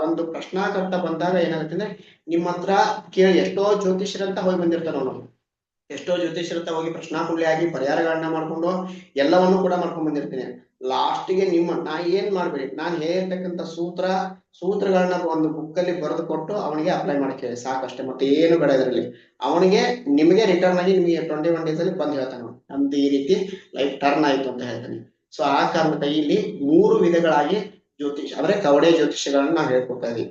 ಒಂದು ಪ್ರಶ್ನಾಕರ್ತ ಬಂದಾಗ ಏನಾಗುತ್ತೆ ಅಂದ್ರೆ, ನಿಮ್ಮ ಹತ್ರ ಕೇಳಿ ಎಷ್ಟೋ ಜ್ಯೋತಿಷ್ಯರಂತ ಹೋಗಿ ಬಂದಿರ್ತಾರ ನಾವು. ಎಷ್ಟೋ ಜ್ಯೋತಿಷ್ಯರಂತ ಹೋಗಿ ಪ್ರಶ್ನಾಕುಂಡ್ಲಿ ಆಗಿ ಪರಿಹಾರಗಳನ್ನ ಮಾಡ್ಕೊಂಡು ಎಲ್ಲವನ್ನು ಕೂಡ ಮಾಡ್ಕೊಂಡ್ ಬಂದಿರ್ತೀನಿ. ಲಾಸ್ಟ್ಗೆ ನಾ ಏನ್ ಮಾಡ್ಬೇಡಿ, ನಾನು ಹೇಳಿರ್ತಕ್ಕಂಥ ಸೂತ್ರಗಳನ್ನ ಒಂದು ಬುಕ್ ಅಲ್ಲಿ ಬರೆದು ಕೊಟ್ಟು ಅವನಿಗೆ ಅಪ್ಲೈ ಮಾಡಕ್ಕೆ ಹೇಳಿ ಸಾಕಷ್ಟೇ. ಮತ್ತೆ ಏನು ಬೇಡ ಇದರಲ್ಲಿ. ಅವನಿಗೆ ನಿಮಗೆ ರಿಟರ್ನ್ ಆಗಿ ನಿಮಗೆ 21 ಡೇಸ್ ಅಲ್ಲಿ ಬಂದು ಹೇಳ್ತಾನೆ, ನಮ್ದು ಈ ರೀತಿ ಲೈಫ್ ಟರ್ನ್ ಆಯ್ತು ಅಂತ ಹೇಳ್ತಾನೆ. ಸೊ ಆ ಕಾರಣಕ್ಕಾಗಿ ಇಲ್ಲಿ 3 ವಿಧಗಳಾಗಿ ಜ್ಯೋತಿಷ್ ಅಂದ್ರೆ ಕವಡೆ ಜ್ಯೋತಿಷ್ಯಗಳನ್ನ ನಾವು ಹೇಳ್ಕೊಡ್ತಾ ಇದೀವಿ.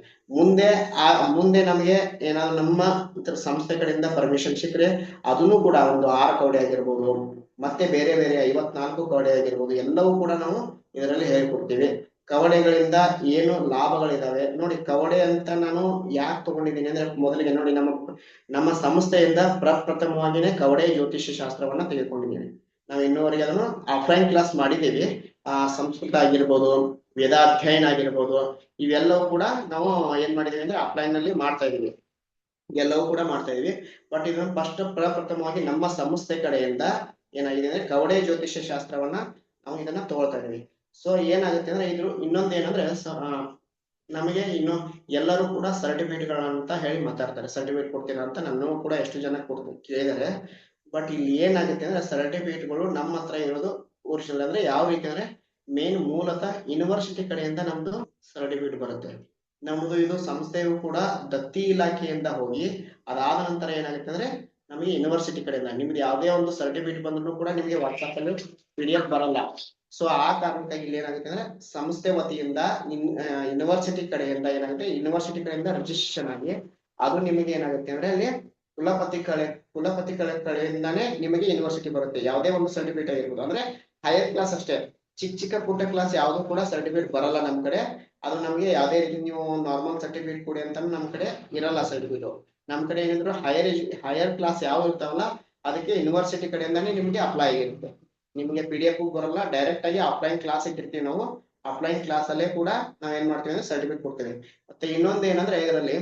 ಮುಂದೆ ನಮಗೆ ಏನಾದ್ರು ನಮ್ಮ ಸಂಸ್ಥೆ ಕಡೆಯಿಂದ ಪರ್ಮಿಷನ್ ಸಿಕ್ಕರೆ ಅದನ್ನು ಕೂಡ ಒಂದು 6 ಕವಡೆ ಆಗಿರ್ಬೋದು, ಮತ್ತೆ ಬೇರೆ ಬೇರೆ 54 ಕವಡೆ ಆಗಿರ್ಬೋದು, ಎಲ್ಲವೂ ಕೂಡ ನಾವು ಇದರಲ್ಲಿ ಹೇಳ್ಕೊಡ್ತೀವಿ. ಕವಡೆಗಳಿಂದ ಏನು ಲಾಭಗಳಿದಾವೆ ನೋಡಿ. ಕವಡೆ ಅಂತ ನಾನು ಯಾಕೆ ತಗೊಂಡಿದ್ದೀನಿ ಅಂದ್ರೆ, ಮೊದಲಿಗೆ ನೋಡಿ, ನಮ್ಮ ಸಂಸ್ಥೆಯಿಂದ ಪ್ರಪ್ರಥಮವಾಗಿನೇ ಕವಡೆ ಜ್ಯೋತಿಷ್ಯ ಶಾಸ್ತ್ರವನ್ನ ತೆಗೆದುಕೊಂಡಿದ್ದೀನಿ. ನಾವು ಇನ್ನೂವರೆಗೆ ಅದನ್ನು ಆಫ್ಲೈನ್ ಕ್ಲಾಸ್ ಮಾಡಿದ್ದೀವಿ. ಸಂಸ್ಕೃತ ಆಗಿರ್ಬೋದು, ವೇದಾಧ್ಯಯನ ಆಗಿರ್ಬೋದು, ಇವೆಲ್ಲವೂ ಕೂಡ ನಾವು ಏನ್ ಮಾಡಿದೀವಿ ಅಂದ್ರೆ ಆಫ್ಲೈನ್ ನಲ್ಲಿ ಮಾಡ್ತಾ ಇದೀವಿ. ಎಲ್ಲವೂ ಕೂಡ ಮಾಡ್ತಾ ಇದೀವಿ. ಬಟ್ ಇದನ್ನ ಪ್ರಪ್ರಥಮವಾಗಿ ನಮ್ಮ ಸಂಸ್ಥೆ ಕಡೆಯಿಂದ ಏನಾಗಿದೆ ಅಂದ್ರೆ, ಕವಡೆ ಜ್ಯೋತಿಷ್ಯ ಶಾಸ್ತ್ರವನ್ನ ನಾವು ಇದನ್ನ ತಗೊಳ್ತಾ ಇದೀವಿ. ಸೊ ಏನಾಗುತ್ತೆ ಅಂದ್ರೆ, ಇನ್ನೊಂದು ಏನಂದ್ರೆ, ನಮಗೆ ಇನ್ನು ಎಲ್ಲರೂ ಕೂಡ ಸರ್ಟಿಫಿಕೇಟ್ ಗಳಂತ ಹೇಳಿ ಮಾತಾಡ್ತಾರೆ. ಸರ್ಟಿಫಿಕೇಟ್ ಕೊಡ್ತೀರಾ ಅಂತ ನನ್ನೂ ಕೂಡ ಎಷ್ಟು ಜನ ಕೇಳಿದ್ದಾರೆ. ಬಟ್ ಇಲ್ಲಿ ಏನಾಗುತ್ತೆ ಅಂದ್ರೆ, ಸರ್ಟಿಫಿಕೇಟ್ಗಳು ನಮ್ಮ ಹತ್ರ ಇರೋದು ಒರಿಜಿನಲ್. ಅಂದ್ರೆ ಯಾವ ರೀತಿ ಅಂದ್ರೆ, ಮೇನ್ ಮೂಲತಃ ಯೂನಿವರ್ಸಿಟಿ ಕಡೆಯಿಂದ ನಮ್ದು ಸರ್ಟಿಫಿಕೇಟ್ ಬರುತ್ತೆ. ನಮ್ದು ಇದು ಸಂಸ್ಥೆಯು ಕೂಡ ದತ್ತಿ ಇಲಾಖೆಯಿಂದ ಹೋಗಿ ಅದಾದ ನಂತರ ಏನಾಗುತ್ತೆ ಅಂದ್ರೆ, ನಮಗೆ ಯೂನಿವರ್ಸಿಟಿ ಕಡೆಯಿಂದ ನಿಮ್ಗೆ ಯಾವುದೇ ಒಂದು ಸರ್ಟಿಫಿಕೇಟ್ ಬಂದ್ರು ಕೂಡ ನಿಮ್ಗೆ ವಾಟ್ಸ್ಆಪ್ ಅಲ್ಲಿ PDF ಬರಲ್ಲ. ಸೊ ಆ ಕಾರಣಕ್ಕಾಗಿ ಇಲ್ಲಿ ಏನಾಗುತ್ತೆ ಅಂದ್ರೆ, ಸಂಸ್ಥೆ ವತಿಯಿಂದ ಯೂನಿವರ್ಸಿಟಿ ಕಡೆಯಿಂದ ಏನಾಗುತ್ತೆ, ಯೂನಿವರ್ಸಿಟಿ ಕಡೆಯಿಂದ ರಿಜಿಸ್ಟ್ರೇಷನ್ ಆಗಿ ಅದು ನಿಮಗೆ ಏನಾಗುತ್ತೆ ಅಂದ್ರೆ, ಅಲ್ಲಿ ಕುಲಪತಿ ಕಡೆಯಿಂದಾನೇ ನಿಮಗೆ ಯೂನಿವರ್ಸಿಟಿ ಬರುತ್ತೆ. ಯಾವುದೇ ಒಂದು ಸರ್ಟಿಫಿಕೇಟ್ ಆಗಿರ್ಬೋದು. ಅಂದ್ರೆ ಹೈಯರ್ ಕ್ಲಾಸ್ ಅಷ್ಟೇ, ಚಿಕ್ಕ ಪುಟ್ಟ ಕ್ಲಾಸ್ ಯಾವ್ದು ಕೂಡ ಸರ್ಟಿಫಿಕೇಟ್ ಬರಲ್ಲ ನಮ್ ಕಡೆ. ಅದು ನಮ್ಗೆ ಯಾವ್ದೇ ರೀತಿ ನೀವು ನಾರ್ಮಲ್ ಸರ್ಟಿಫಿಕೇಟ್ ಕೊಡಿ ಅಂತ ನಮ್ ಕಡೆ ಇರಲ್ಲ ಸರ್ಟಿಫಿಕೇಟ್. ನಮ್ ಕಡೆ ಏನಿದ್ರು ಹೈಯರ್ ಕ್ಲಾಸ್ ಯಾವ ಇರ್ತಾವಲ್ಲ, ಅದಕ್ಕೆ ಯೂನಿವರ್ಸಿಟಿ ಕಡೆಯಿಂದಾನೇ ನಿಮ್ಗೆ ಅಪ್ಲೈ ಆಗಿರುತ್ತೆ. ನಿಮ್ಗೆ PDF ಬರಲ್ಲ, ಡೈರೆಕ್ಟ್ ಆಗಿ ಆಫ್ಲೈನ್ ಕ್ಲಾಸ್ ಇಟ್ಟಿರ್ತೀವಿ ನಾವು. ಆಫ್ಲೈನ್ ಕ್ಲಾಸ್ ಅಲ್ಲೇ ಕೂಡ ನಾವ್ ಏನ್ ಮಾಡ್ತೀವಿ ಅಂದ್ರೆ ಸರ್ಟಿಫಿಕೇಟ್ ಕೊಡ್ತೀವಿ. ಮತ್ತೆ ಇನ್ನೊಂದು ಏನಂದ್ರೆ, ಇದರಲ್ಲಿ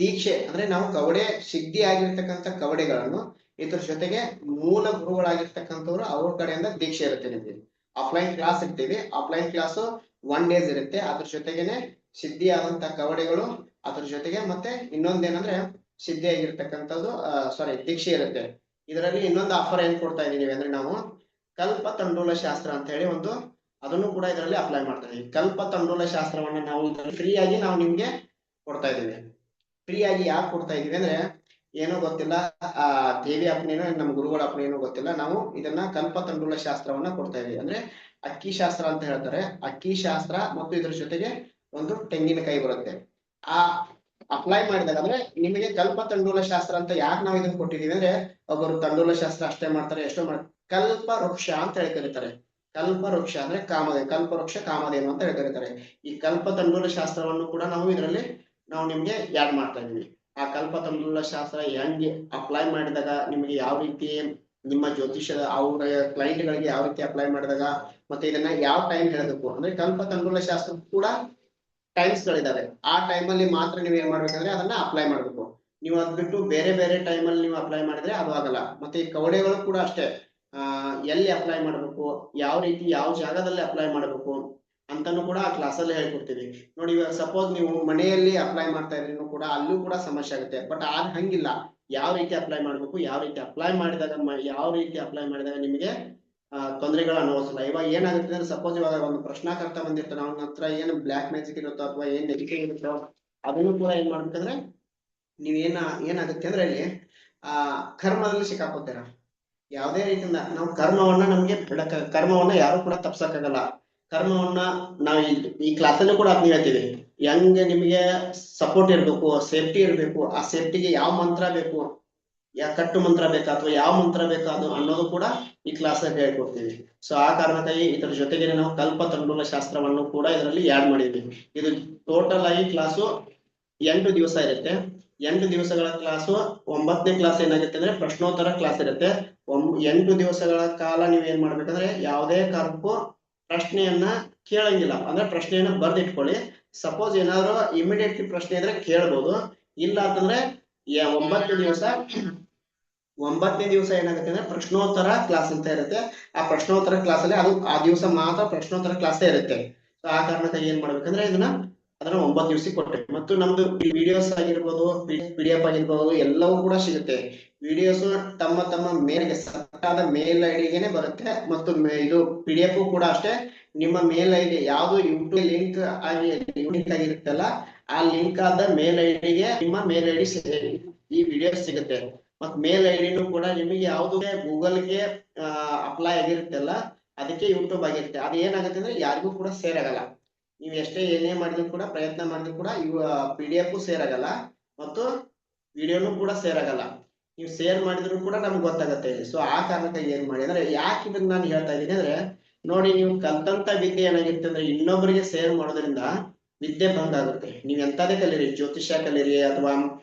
ದೀಕ್ಷೆ ಅಂದ್ರೆ, ನಾವು ಕವಡೆ ಸಿದ್ಧಿ ಆಗಿರ್ತಕ್ಕಂಥ ಕವಡೆಗಳನ್ನು ಇದ್ರ ಜೊತೆಗೆ ಮೂಲ ಗುರುಗಳಾಗಿರ್ತಕ್ಕಂಥವ್ರು ಅವ್ರ ಕಡೆಯಿಂದ ದೀಕ್ಷೆ ಇರುತ್ತೆ ನಿಮ್ಗೆ. ಆಫ್ಲೈನ್ ಕ್ಲಾಸ್ ಇರ್ತೀವಿ. ಆಫ್ಲೈನ್ ಕ್ಲಾಸ್ 1 ಡೇಸ್ ಇರುತ್ತೆ. ಅದ್ರ ಜೊತೆಗೇನೆ ಸಿದ್ಧಿ ಆದಂತ ಕವಡೆಗಳು, ಅದ್ರ ಜೊತೆಗೆ ಮತ್ತೆ ಇನ್ನೊಂದೇನಂದ್ರೆ ಸಿದ್ಧಿ ಆಗಿರ್ತಕ್ಕಂಥದ್ದು ದೀಕ್ಷೆ ಇರುತ್ತೆ. ಇದರಲ್ಲಿ ಇನ್ನೊಂದು ಆಫರ್ ಏನ್ ಕೊಡ್ತಾ ಇದೀವಿ ಅಂದ್ರೆ, ನಾವು ಕಲ್ಪ ತಂಡೂಲ ಶಾಸ್ತ್ರ ಅಂತ ಹೇಳಿ ಅದನ್ನು ಕೂಡ ಇದರಲ್ಲಿ ಅಪ್ಲೈ ಮಾಡ್ತಾ ಇದೀವಿ. ಕಲ್ಪ ತಂಡೂಲ ಶಾಸ್ತ್ರವನ್ನ ನಾವು ಫ್ರೀ ಆಗಿ ನಾವು ನಿಮ್ಗೆ ಕೊಡ್ತಾ ಇದೀವಿ. ಫ್ರೀ ಆಗಿ ಯಾಕೆ ಕೊಡ್ತಾ ಇದೀವಿ ಅಂದ್ರೆ, ಏನೋ ಗೊತ್ತಿಲ್ಲ, ದೇವಿ ಅಪ್ಪನೇನೋ ನಮ್ಮ ಗುರುಗಳ ಅಪ್ಪನೇನೋ ಗೊತ್ತಿಲ್ಲ, ನಾವು ಇದನ್ನ ಕಲ್ಪ ತಂಡೂಲ ಶಾಸ್ತ್ರವನ್ನ ಕೊಡ್ತಾ ಇದೀವಿ. ಅಂದ್ರೆ ಅಕ್ಕಿ ಶಾಸ್ತ್ರ ಅಂತ ಹೇಳ್ತಾರೆ. ಅಕ್ಕಿ ಶಾಸ್ತ್ರ ಮತ್ತು ಇದ್ರ ಜೊತೆಗೆ ಒಂದು ತೆಂಗಿನಕಾಯಿ ಬರುತ್ತೆ. ಆ ಅಪ್ಲೈ ಮಾಡಿದಾಗ ಅಂದ್ರೆ ನಿಮಗೆ ಕಲ್ಪ ತಂಡೂಲ ಶಾಸ್ತ್ರ ಅಂತ ಯಾಕೆ ನಾವು ಇದನ್ನ ಕೊಟ್ಟಿದೀವಿ ಅಂದ್ರೆ, ಒಬ್ಬರು ತಂಡೂಲ ಶಾಸ್ತ್ರ ಅಷ್ಟೇ ಮಾಡ್ತಾರೆ, ಎಷ್ಟೋ ಮಾಡ್ತಾರೆ. ಕಲ್ಪ ವೃಕ್ಷ ಅಂತ ಹೇಳಿ ಕರೀತಾರೆ. ಕಲ್ಪ ವೃಕ್ಷ ಅಂದ್ರೆ ಕಾಮಧೇನು, ಕಲ್ಪ ವೃಕ್ಷ ಕಾಮಧೇನು ಅಂತ ಹೇಳಿ ಕರೀತಾರೆ. ಈ ಕಲ್ಪ ತಂಡೂಲ ಶಾಸ್ತ್ರವನ್ನು ಕೂಡ ನಾವು ಇದರಲ್ಲಿ ನಿಮ್ಗೆ ಯಾಡ್ ಮಾಡ್ತಾ ಇದೀವಿ. ಆ ಕಲ್ಪ ತಂಡೂಲ ಶಾಸ್ತ್ರ ಹೆಂಗೆ ಅಪ್ಲೈ ಮಾಡಿದಾಗ ನಿಮಗೆ ಯಾವ ರೀತಿ ನಿಮ್ಮ ಜ್ಯೋತಿಷ್ಯದ ಅವರ ಕ್ಲೈಂಟ್ ಗಳಿಗೆ ಯಾವ ರೀತಿ ಅಪ್ಲೈ ಮಾಡಿದಾಗ, ಮತ್ತೆ ಇದನ್ನ ಯಾವ ಟೈಮ್ ಹೇಳಬೇಕು ಅಂದ್ರೆ, ಕಲ್ಪ ತಂಡೂಲ ಶಾಸ್ತ್ರ ಕೂಡ ಟೈಮ್ಸ್ ಗಳಿದಾವೆ. ಆ ಟೈಮ್ ಅಲ್ಲಿ ಮಾತ್ರ ನೀವು ಏನ್ ಮಾಡ್ಬೇಕಂದ್ರೆ ಅದನ್ನ ಅಪ್ಲೈ ಮಾಡ್ಬೇಕು. ನೀವು ಅದ್ ಬಿಟ್ಟು ಬೇರೆ ಬೇರೆ ಟೈಮ್ ಅಲ್ಲಿ ನೀವು ಅಪ್ಲೈ ಮಾಡಿದ್ರೆ ಅದು ಆಗಲ್ಲ. ಮತ್ತೆ ಈ ಕವಡೆಗಳು ಕೂಡ ಅಷ್ಟೇ, ಎಲ್ಲಿ ಅಪ್ಲೈ ಮಾಡ್ಬೇಕು, ಯಾವ ರೀತಿ ಯಾವ ಜಾಗದಲ್ಲಿ ಅಪ್ಲೈ ಮಾಡ್ಬೇಕು, ಅಂತಾನು ಕೂಡ ಆ ಕ್ಲಾಸಲ್ಲಿ ಹೇಳ್ಕೊಡ್ತೀವಿ. ನೋಡಿ ಇವಾಗ ಸಪೋಸ್ ನೀವು ಮನೆಯಲ್ಲಿ ಅಪ್ಲೈ ಮಾಡ್ತಾ ಇದ್ರೂ ಕೂಡ ಅಲ್ಲೂ ಕೂಡ ಸಮಸ್ಯೆ ಆಗುತ್ತೆ. ಬಟ್ ಆಗ ಹಂಗಿಲ್ಲ, ಯಾವ ರೀತಿ ಅಪ್ಲೈ ಮಾಡ್ಬೇಕು, ಯಾವ ರೀತಿ ಅಪ್ಲೈ ಮಾಡಿದಾಗ ನಿಮಗೆ ತೊಂದರೆಗಳು ಅನುಭವಿಸಲ್ಲ. ಇವಾಗ ಏನಾಗುತ್ತೆ ಅಂದ್ರೆ ಸಪೋಸ್ ಇವಾಗ ಒಂದು ಪ್ರಶ್ನಾಕರ್ತ ಬಂದಿರ್ತಾನೆ, ಅವನ ಹತ್ರ ಏನು ಬ್ಲಾಕ್ ಮ್ಯಾಜಿಕ್ ಇರುತ್ತೋ ಅಥವಾ ಏನ್ ನೆಗೆಟಿವ್ ಇರುತ್ತೋ ಅದನ್ನು ಕೂಡ ಏನ್ ಮಾಡ್ಬೇಕಂದ್ರೆ ಏನಾಗುತ್ತೆ ಅಂದ್ರೆ ಅಲ್ಲಿ ಕರ್ಮದಲ್ಲಿ ಸಿಕ್ಕಾಕೋತೀರ. ಯಾವುದೇ ರೀತಿಯಿಂದ ನಾವು ಕರ್ಮವನ್ನ ಯಾರು ಕೂಡ ತಪ್ಸಕ್ಕಾಗಲ್ಲ. ಕರ್ಮವನ್ನ ನಾವು ಈ ಕ್ಲಾಸಲ್ಲೂ ಕೂಡ ಅದ್ನ ಹೇಳ್ತೀವಿ. ಹೆಂಗೆ ನಿಮಗೆ ಸಪೋರ್ಟ್ ಇರ್ಬೇಕು, ಸೇಫ್ಟಿ ಇರ್ಬೇಕು, ಆ ಸೇಫ್ಟಿಗೆ ಯಾವ ಮಂತ್ರ ಬೇಕು, ಕಟ್ಟು ಮಂತ್ರ ಬೇಕಾ ಅಥವಾ ಯಾವ ಮಂತ್ರ ಬೇಕಾ ಅನ್ನೋದು ಕೂಡ ಈ ಕ್ಲಾಸ್ ಅಲ್ಲಿ ಹೇಳ್ಕೊಡ್ತೀವಿ. ಸೊ ಆ ಕಾರಣಕ್ಕಾಗಿ ಇದರ ಜೊತೆಗೆ ನಾವು ಕಲ್ಪತಂಡೂಲ ಶಾಸ್ತ್ರವನ್ನು ಕೂಡ ಇದರಲ್ಲಿ ಆಡ್ ಮಾಡಿದ್ವಿ. ಇದು ಟೋಟಲ್ ಆಗಿ ಕ್ಲಾಸು 8 ದಿವಸ ಇರುತ್ತೆ. 8 ದಿವಸಗಳ ಕ್ಲಾಸು. 9ನೇ ಕ್ಲಾಸ್ ಏನಾಗುತ್ತೆ ಅಂದ್ರೆ ಪ್ರಶ್ನೋತ್ತರ ಕ್ಲಾಸ್ ಇರುತ್ತೆ. 8 ದಿವಸಗಳ ಕಾಲ ನೀವ್ ಏನ್ ಮಾಡ್ಬೇಕಂದ್ರೆ ಯಾವುದೇ ಕಾರಣಕ್ಕೂ ಪ್ರಶ್ನೆಯನ್ನ ಕೇಳಂಗಿಲ್ಲ. ಅಂದ್ರೆ ಪ್ರಶ್ನೆಯನ್ನ ಬರ್ದಿಟ್ಕೊಳ್ಳಿ. ಸಪೋಸ್ ಏನಾದ್ರು ಇಮಿಡಿಯೇಟ್ಲಿ ಪ್ರಶ್ನೆ ಇದ್ರೆ ಕೇಳ್ಬೋದು. ಇಲ್ಲ ಅಂತಂದ್ರೆ 9ನೇ ದಿವಸ ಏನಾಗುತ್ತೆ ಅಂದ್ರೆ ಪ್ರಶ್ನೋತ್ತರ ಕ್ಲಾಸ್ ಅಂತ ಇರುತ್ತೆ. ಆ ಪ್ರಶ್ನೋತ್ತರ ಕ್ಲಾಸ್ ಅಲ್ಲಿ ಅದು ಆ ದಿವಸ ಮಾತ್ರ ಪ್ರಶ್ನೋತ್ತರ ಕ್ಲಾಸೇ ಇರುತ್ತೆ. ಸೊ ಆ ಕಾರಣಕ್ಕಾಗಿ ಏನ್ ಮಾಡ್ಬೇಕಂದ್ರೆ ಅದನ್ನ 9 ದಿವಸಕ್ಕೆ ಕೊಟ್ಟೆ. ಮತ್ತು ನಮ್ದು ವಿಡಿಯೋಸ್ ಆಗಿರ್ಬೋದು, PDF ಆಗಿರ್ಬೋದು, ಎಲ್ಲವೂ ಕೂಡ ಸಿಗುತ್ತೆ. ವಿಡಿಯೋಸ್ ತಮ್ಮ ಮೇಲ್ಗೆ ಸಟ್ಟಾದ ಮೇಲ್ ಐಡಿಗೆನೆ ಬರುತ್ತೆ. ಮತ್ತು ಇದು PDF ಕೂಡ ಅಷ್ಟೇ. ನಿಮ್ಮ ಮೇಲ್ ಐಡಿ ಯಾವ್ದು ಯೂಟ್ಯೂಬ್ ಲಿಂಕ್ ಆಗಿರುತ್ತಲ್ಲ, ಆ ಲಿಂಕ್ ಆದ ಮೇಲ್ ಐಡಿಗೆ ನಿಮ್ಮ ಮೇಲ್ ಐಡಿ ಈ ವಿಡಿಯೋಸ್ ಸಿಗುತ್ತೆ. ಮತ್ ಮೇಲ್ ಐಡಿನೂ ಕೂಡ ನಿಮಗೆ ಯಾವ್ದು ಗೂಗಲ್ಗೆ ಅಪ್ಲೈ ಆಗಿರುತ್ತಲ್ಲ ಅದಕ್ಕೆ ಯೂಟ್ಯೂಬ್ ಆಗಿರುತ್ತೆ. ಅದು ಏನಾಗುತ್ತೆ ಅಂದ್ರೆ ಯಾರಿಗೂ ಕೂಡ ಸೇರ್ ಆಗಲ್ಲ. ನೀವು ಎಷ್ಟೇ ಏನೇ ಮಾಡಿದ್ರು ಕೂಡ, ಪ್ರಯತ್ನ ಮಾಡಿದ್ರು ಕೂಡ ಇವು PDF ಸೇರ್ ಆಗಲ್ಲ ಮತ್ತು ವಿಡಿಯೋನು ಕೂಡ ಸೇರ್ ಆಗಲ್ಲ. ನೀವು ಶೇರ್ ಮಾಡಿದ್ರು ಕೂಡ ನಮ್ಗೆ ಗೊತ್ತಾಗತ್ತೆ. ಸೊ ಆ ಕಾರಣಕ್ಕಾಗಿ ಏನ್ ಮಾಡಿ ಅಂದ್ರೆ, ಯಾಕೆ ಇದನ್ನ ನಾನು ಹೇಳ್ತಾ ಇದ್ದೀನಿ ಅಂದ್ರೆ, ನೋಡಿ ನೀವು ಕಲ್ತಂತ ವಿದ್ಯೆ ಏನಾಗಿರುತ್ತೆ ಅಂದ್ರೆ ಇನ್ನೊಬ್ಬರಿಗೆ ಶೇರ್ ಮಾಡೋದ್ರಿಂದ ವಿದ್ಯೆ ಭಂಗ ಆಗುತ್ತೆ. ನೀವ್ ಎಂತದೇ ಕಲೀರಿ, ಜ್ಯೋತಿಷ್ಯ ಕಲೀರಿ ಅಥವಾ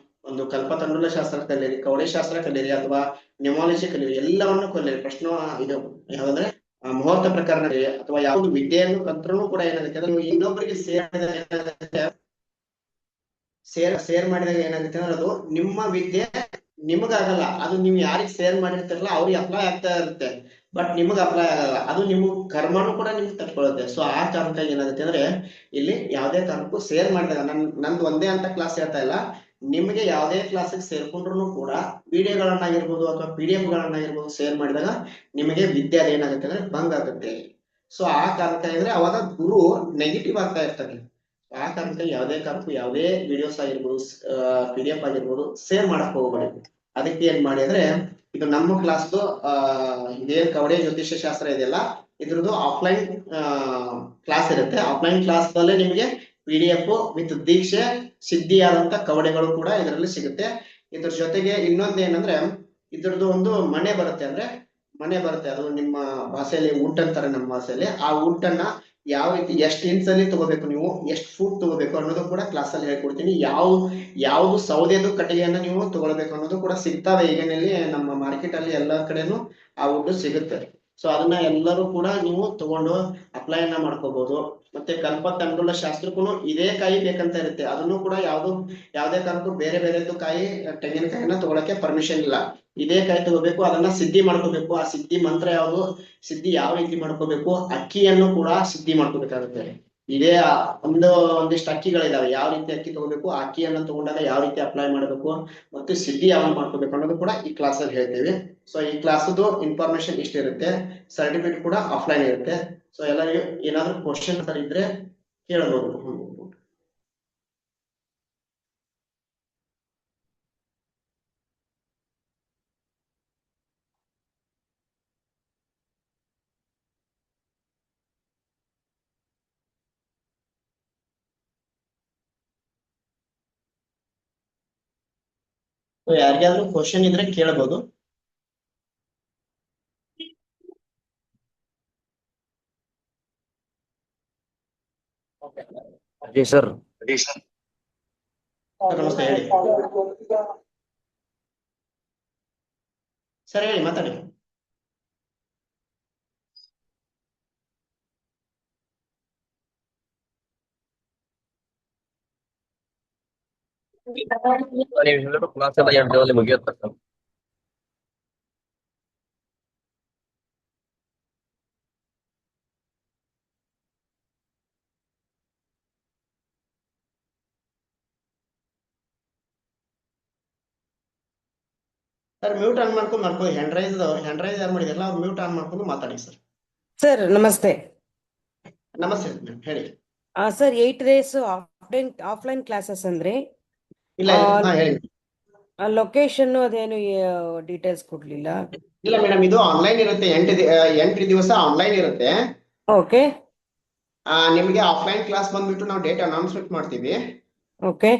ಒಂದು ಕಲ್ಪತಂಡೂಲ ಶಾಸ್ತ್ರ ಕಲೀರಿ, ಕವಡೆ ಶಾಸ್ತ್ರ ಕಲೀರಿ ಅಥವಾ ನ್ಯೂಮಾಲಜಿ ಕಲೀರಿ, ಎಲ್ಲವನ್ನು ಕಲೀರಿ. ಇದು ಯಾವ್ದಂದ್ರೆ ಮುಹೂರ್ತ ಪ್ರಕರಣ ಅಥವಾ ಯಾವ್ದು ವಿದ್ಯೆಯನ್ನು ಕಲ್ತ್ರೂ ಕೂಡ ಏನಾಗುತ್ತೆ ಅಂದ್ರೆ ನೀವು ಇನ್ನೊಬ್ಬರಿಗೆ ಶೇರ್ ಮಾಡಿದಾಗ ಏನಾಗುತ್ತೆ ಅಂದ್ರೆ ಅದು ನಿಮ್ಮ ವಿದ್ಯೆ ನಿಮಗಾಗಲ್ಲ. ಅದು ನೀವು ಯಾರಿಗೆ ಶೇರ್ ಮಾಡಿರ್ತಾರಲ್ಲ ಅವ್ರಿಗೆ ಅಪ್ಲೈ ಆಗ್ತಾ ಇರುತ್ತೆ. ಬಟ್ ನಿಮಗ್ ಅಪ್ಲೈ ಆಗಲ್ಲ. ಅದು ನಿಮ್ಮ ಕರ್ಮನು ಕೂಡ ನಿಮ್ಗೆ ತಟ್ಕೊಳ್ಳುತ್ತೆ. ಸೊ ಆ ಕಾರಣಕ್ಕಾಗಿ ಏನಾಗುತ್ತೆ ಅಂದ್ರೆ ಇಲ್ಲಿ ಯಾವುದೇ ಕಾರಣಕ್ಕೂ ಶೇರ್ ಮಾಡಿದಾಗ ನಂದು ಒಂದೇ ಅಂತ ಕ್ಲಾಸ್ ಹೇಳ್ತಾ ಇಲ್ಲ, ನಿಮಗೆ ಯಾವುದೇ ಕ್ಲಾಸಿಗೆ ಸೇರ್ಕೊಂಡ್ರು ಕೂಡ ವಿಡಿಯೋಗಳನ್ನಾಗಿರ್ಬೋದು ಅಥವಾ PDF ಗಳನ್ನಾಗಿರ್ಬೋದು ಶೇರ್ ಮಾಡಿದಾಗ ನಿಮಗೆ ವಿದ್ಯೆ ಅದೇನಾಗುತ್ತೆ ಅಂದ್ರೆ ಭಂಗ ಆಗುತ್ತೆ. ಸೊ ಆ ಕಾರಣಕ್ಕಾಗಿ ಅಂದ್ರೆ ಅವಾಗ ಗುರು ನೆಗೆಟಿವ್ ಆಗ್ತಾ ಇರ್ತಾನೆ. ಆ ಕಾರಣಕ್ಕಾಗಿ ಯಾವುದೇ ಕಾರಣಕ್ಕೂ ಯಾವುದೇ ವಿಡಿಯೋಸ್ ಆಗಿರ್ಬೋದು, PDF ಆಗಿರ್ಬೋದು ಶೇರ್ ಮಾಡಕ್ ಹೋಗ್ಬೇಡಿ. ಅದಕ್ಕೆ ಏನ್ ಮಾಡಿ ಅಂದ್ರೆ ಇದು ನಮ್ಮ ಕ್ಲಾಸ್ದು ಇದೇನ್ ಕವಡೆ ಜ್ಯೋತಿಷ್ಯ ಶಾಸ್ತ್ರ ಇದೆಯಲ್ಲ ಇದ್ರದ್ದು ಆಫ್ಲೈನ್ ಕ್ಲಾಸ್ ಇರುತ್ತೆ. ಆಫ್ಲೈನ್ ಕ್ಲಾಸ್ ದಲ್ಲೇ ನಿಮಗೆ PDF ವಿತ್ ದೀಕ್ಷೆ ಸಿದ್ಧಿಯಾದಂತ ಕವಡೆಗಳು ಕೂಡ ಇದರಲ್ಲಿ ಸಿಗುತ್ತೆ. ಇದ್ರ ಜೊತೆಗೆ ಇನ್ನೊಂದು ಏನಂದ್ರೆ ಇದ್ರದ್ದು ಒಂದು ಮನೆ ಬರುತ್ತೆ. ಅದು ನಿಮ್ಮ ಭಾಷೆಯಲ್ಲಿ ವುಡ್ ಅಂತಾರೆ, ನಮ್ಮ ಭಾಷೆಯಲ್ಲಿ. ಆ ವುಡ್ ಅನ್ನ ಯಾವ ರೀತಿ ಎಷ್ಟು ಇಂಚ್ ಅಲ್ಲಿ ತಗೋಬೇಕು, ನೀವು ಎಷ್ಟು ಫೂಟ್ ತಗೋಬೇಕು ಅನ್ನೋದು ಕೂಡ ಕ್ಲಾಸ್ ಅಲ್ಲಿ ಹೇಳ್ಕೊಡ್ತೀನಿ. ಯಾವ್ದು ಸೌದೆದು ಕಟ್ಟಿಗೆಯನ್ನ ನೀವು ತಗೊಳ್ಬೇಕು ಅನ್ನೋದು ಕೂಡ ಸಿಗ್ತವೆ. ಈಗಿನಲ್ಲಿ ನಮ್ಮ ಮಾರ್ಕೆಟ್ ಅಲ್ಲಿ ಎಲ್ಲಾ ಕಡೆನೂ ಆ ವುಡ್ ಸಿಗುತ್ತೆ. ಸೊ ಅದನ್ನ ಎಲ್ಲರೂ ಕೂಡ ನೀವು ತಗೊಂಡು ಅಪ್ಲೈನ ಮಾಡ್ಕೋಬಹುದು. ಮತ್ತೆ ಕಲ್ಪತಂಡೂಲ ಶಾಸ್ತ್ರಕ್ಕೂ ಇದೇ ಕಾಯಿ ಬೇಕಂತ ಇರುತ್ತೆ. ಅದನ್ನು ಕೂಡ ಯಾವುದೇ ಕಾರಣಕ್ಕೂ ಬೇರೆದು ಕಾಯಿ, ತೆಂಗಿನಕಾಯಿನ ತಗೊಳಕ್ಕೆ ಪರ್ಮಿಷನ್ ಇಲ್ಲ. ಇದೇ ಕಾಯಿ ತಗೋಬೇಕು, ಅದನ್ನ ಸಿದ್ಧಿ ಮಾಡ್ಕೋಬೇಕು. ಆ ಸಿದ್ಧಿ ಮಂತ್ರ ಯಾವುದು, ಸಿದ್ಧಿ ಯಾವ ರೀತಿ ಮಾಡ್ಕೋಬೇಕು, ಅಕ್ಕಿಯನ್ನು ಕೂಡ ಸಿದ್ಧಿ ಮಾಡ್ಕೋಬೇಕಾಗುತ್ತೆ. ಇದೇ ಒಂದಿಷ್ಟು ಅಕ್ಕಿಗಳಿದಾವೆ. ಯಾವ ರೀತಿ ಅಕ್ಕಿ ತಗೋಬೇಕು, ಆ ಅಕ್ಕಿಯನ್ನು ತಗೊಂಡಾಗ ಯಾವ ರೀತಿ ಅಪ್ಲೈ ಮಾಡಬೇಕು ಮತ್ತು ಸಿದ್ಧಿ ಯಾವಾಗ ಮಾಡ್ಕೋಬೇಕು ಅನ್ನೋದು ಕೂಡ ಈ ಕ್ಲಾಸ್ ಅಲ್ಲಿ ಹೇಳ್ತೇವೆ. ಸೊ ಈ ಕ್ಲಾಸ್ದು ಇನ್ಫಾರ್ಮೇಶನ್ ಇಷ್ಟಿರುತ್ತೆ. ಸರ್ಟಿಫಿಕೇಟ್ ಕೂಡ ಆಫ್ಲೈನ್ ಇರುತ್ತೆ. ಸೊ ಎಲ್ಲರಿಗೂ ಏನಾದ್ರು ಕ್ವಶನ್ ಇದ್ರೆ ಕೇಳಬಹುದು. ಯಾರಿಗಾದ್ರೂ ಕ್ವಶನ್ ಇದ್ರೆ ಕೇಳಬಹುದು. जी सर. ನಮಸ್ತೆ, ಹೇಳಿ ಸರ್, ಹೇಳಿ ಮಾತಾಡಿ. ನೀವು ಕ್ಲಾಸ್ ಎಲ್ಲ 2 ದಿನದಲ್ಲಿ ಮುಗಿಯುತ್ತೆ ಸರ್. ಸರ್ ಮ್ಯೂಟ್ ಆನ್ ಮಾಡ್ಕೊಂಡು ಹ್ಯಾಂಡ್ ರೈಸ್ ಯಾರು ಮಾಡಿದಾರಲ್ಲ ಅವ್ರು ಮ್ಯೂಟ್ ಆನ್ ಮಾಡ್ಕೊಂಡು ಮಾತಾಡಿ ಸರ್. ಸರ್ ನಮಸ್ತೆ. ನಮಸ್ತೆ ಮ್ಯಾಮ್, ಹೇಳಿ. ಸರ್ 8 days ಆಫ್ಲೈನ್ ಕ್ಲಾಸಸ್ ಅಂದ್ರೆ ಇಲ್ಲ ಹಾ ಹೇಳಿ. ಲೊಕೇಶನ್ ಅದೇನು ಡೀಟೇಲ್ಸ್ ಕೊಡ್ಲಿಲ್ಲ. ಇಲ್ಲ ಮೇಡಮ್, ಇದು ಆನ್ಲೈನ್ ಇರುತ್ತೆ. 8 ದಿವಸ ಆನ್ಲೈನ್ ಇರುತ್ತೆ. ಓಕೆ ನಿಮಗೆ ಆಫ್ಲೈನ್ ಕ್ಲಾಸ್ ಬಂದ್ಬಿಟ್ಟು ನಾವು ಡೇಟ್ ಅನೌನ್ಸ್ಮೆಂಟ್ ಮಾಡ್ತೀವಿ. ಓಕೆ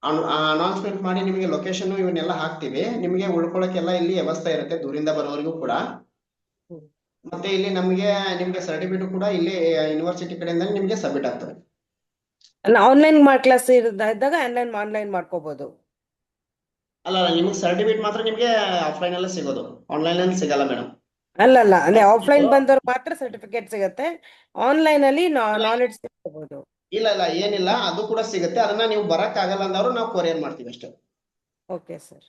ಅನೌನ್ಸ್ಮೆಂಟ್ ಮಾಡಿ ನಿಮಗೆ ಲೊಕೇಶನ್ ಇವನ್ನೆಲ್ಲ ಹಾಕ್ತಿವಿ. ನಿಮಗೆ ಉಳ್ಕೊಳಕ್ಕೆಲ್ಲ ಇಲ್ಲಿ ವ್ಯವಸ್ಥೆ ಇರುತ್ತೆ, ದೂರಿಂದ ಬರೋವರೆಗೂ ಕೂಡ. ಮತ್ತೆ ಇಲ್ಲಿ ನಿಮ್ಗೆ ಸರ್ಟಿಫಿಕೇಟ್ ಕೂಡ ಇಲ್ಲಿ ಯೂನಿವರ್ಸಿಟಿ ಕಡೆಯಿಂದ ನಿಮ್ಗೆ ಸಬ್ಮಿಟ್ ಆಗ್ತದೆ. ಆನ್ಲೈನ್ ಕ್ಲಾಸ್ ಇದ್ದಾಗ ಆನ್ಲೈನ್ ಮಾಡ್ಕೋಬಹುದು. ಅಲ್ಲ, ನಿಮ್ಗೆ ಸರ್ಟಿಫಿಕೇಟ್ ಮಾತ್ರ ನಿಮ್ಗೆ ಆಫ್ಲೈನ್ ಅಲ್ಲೇ ಸಿಗೋದು, ಆನ್ಲೈನ್ ಅಲ್ಲಿ ಸಿಗಲ್ಲ ಮೇಡಮ್. ಅಲ್ಲ ಅಂದ್ರೆ ಆಫ್ಲೈನ್ ಬಂದವ್ರು ಮಾತ್ರ ಸರ್ಟಿಫಿಕೇಟ್ ಸಿಗುತ್ತೆ, ಆನ್ಲೈನ್ ಅಲ್ಲಿ ನಾಲೆಡ್ಜ್ ಸಿಗಬಹುದು. ಇಲ್ಲ ಏನಿಲ್ಲ, ಅದು ಕೂಡ ಸಿಗುತ್ತೆ. ಅದನ್ನ ನೀವು ಬರಕ್ ಆಗಲ್ಲ ಅಂದವರು ನಾವು ಕೊರಿಯರ್ ಮಾಡ್ತೀವಿ ಅಷ್ಟೇ. ಓಕೆ ಸರ್,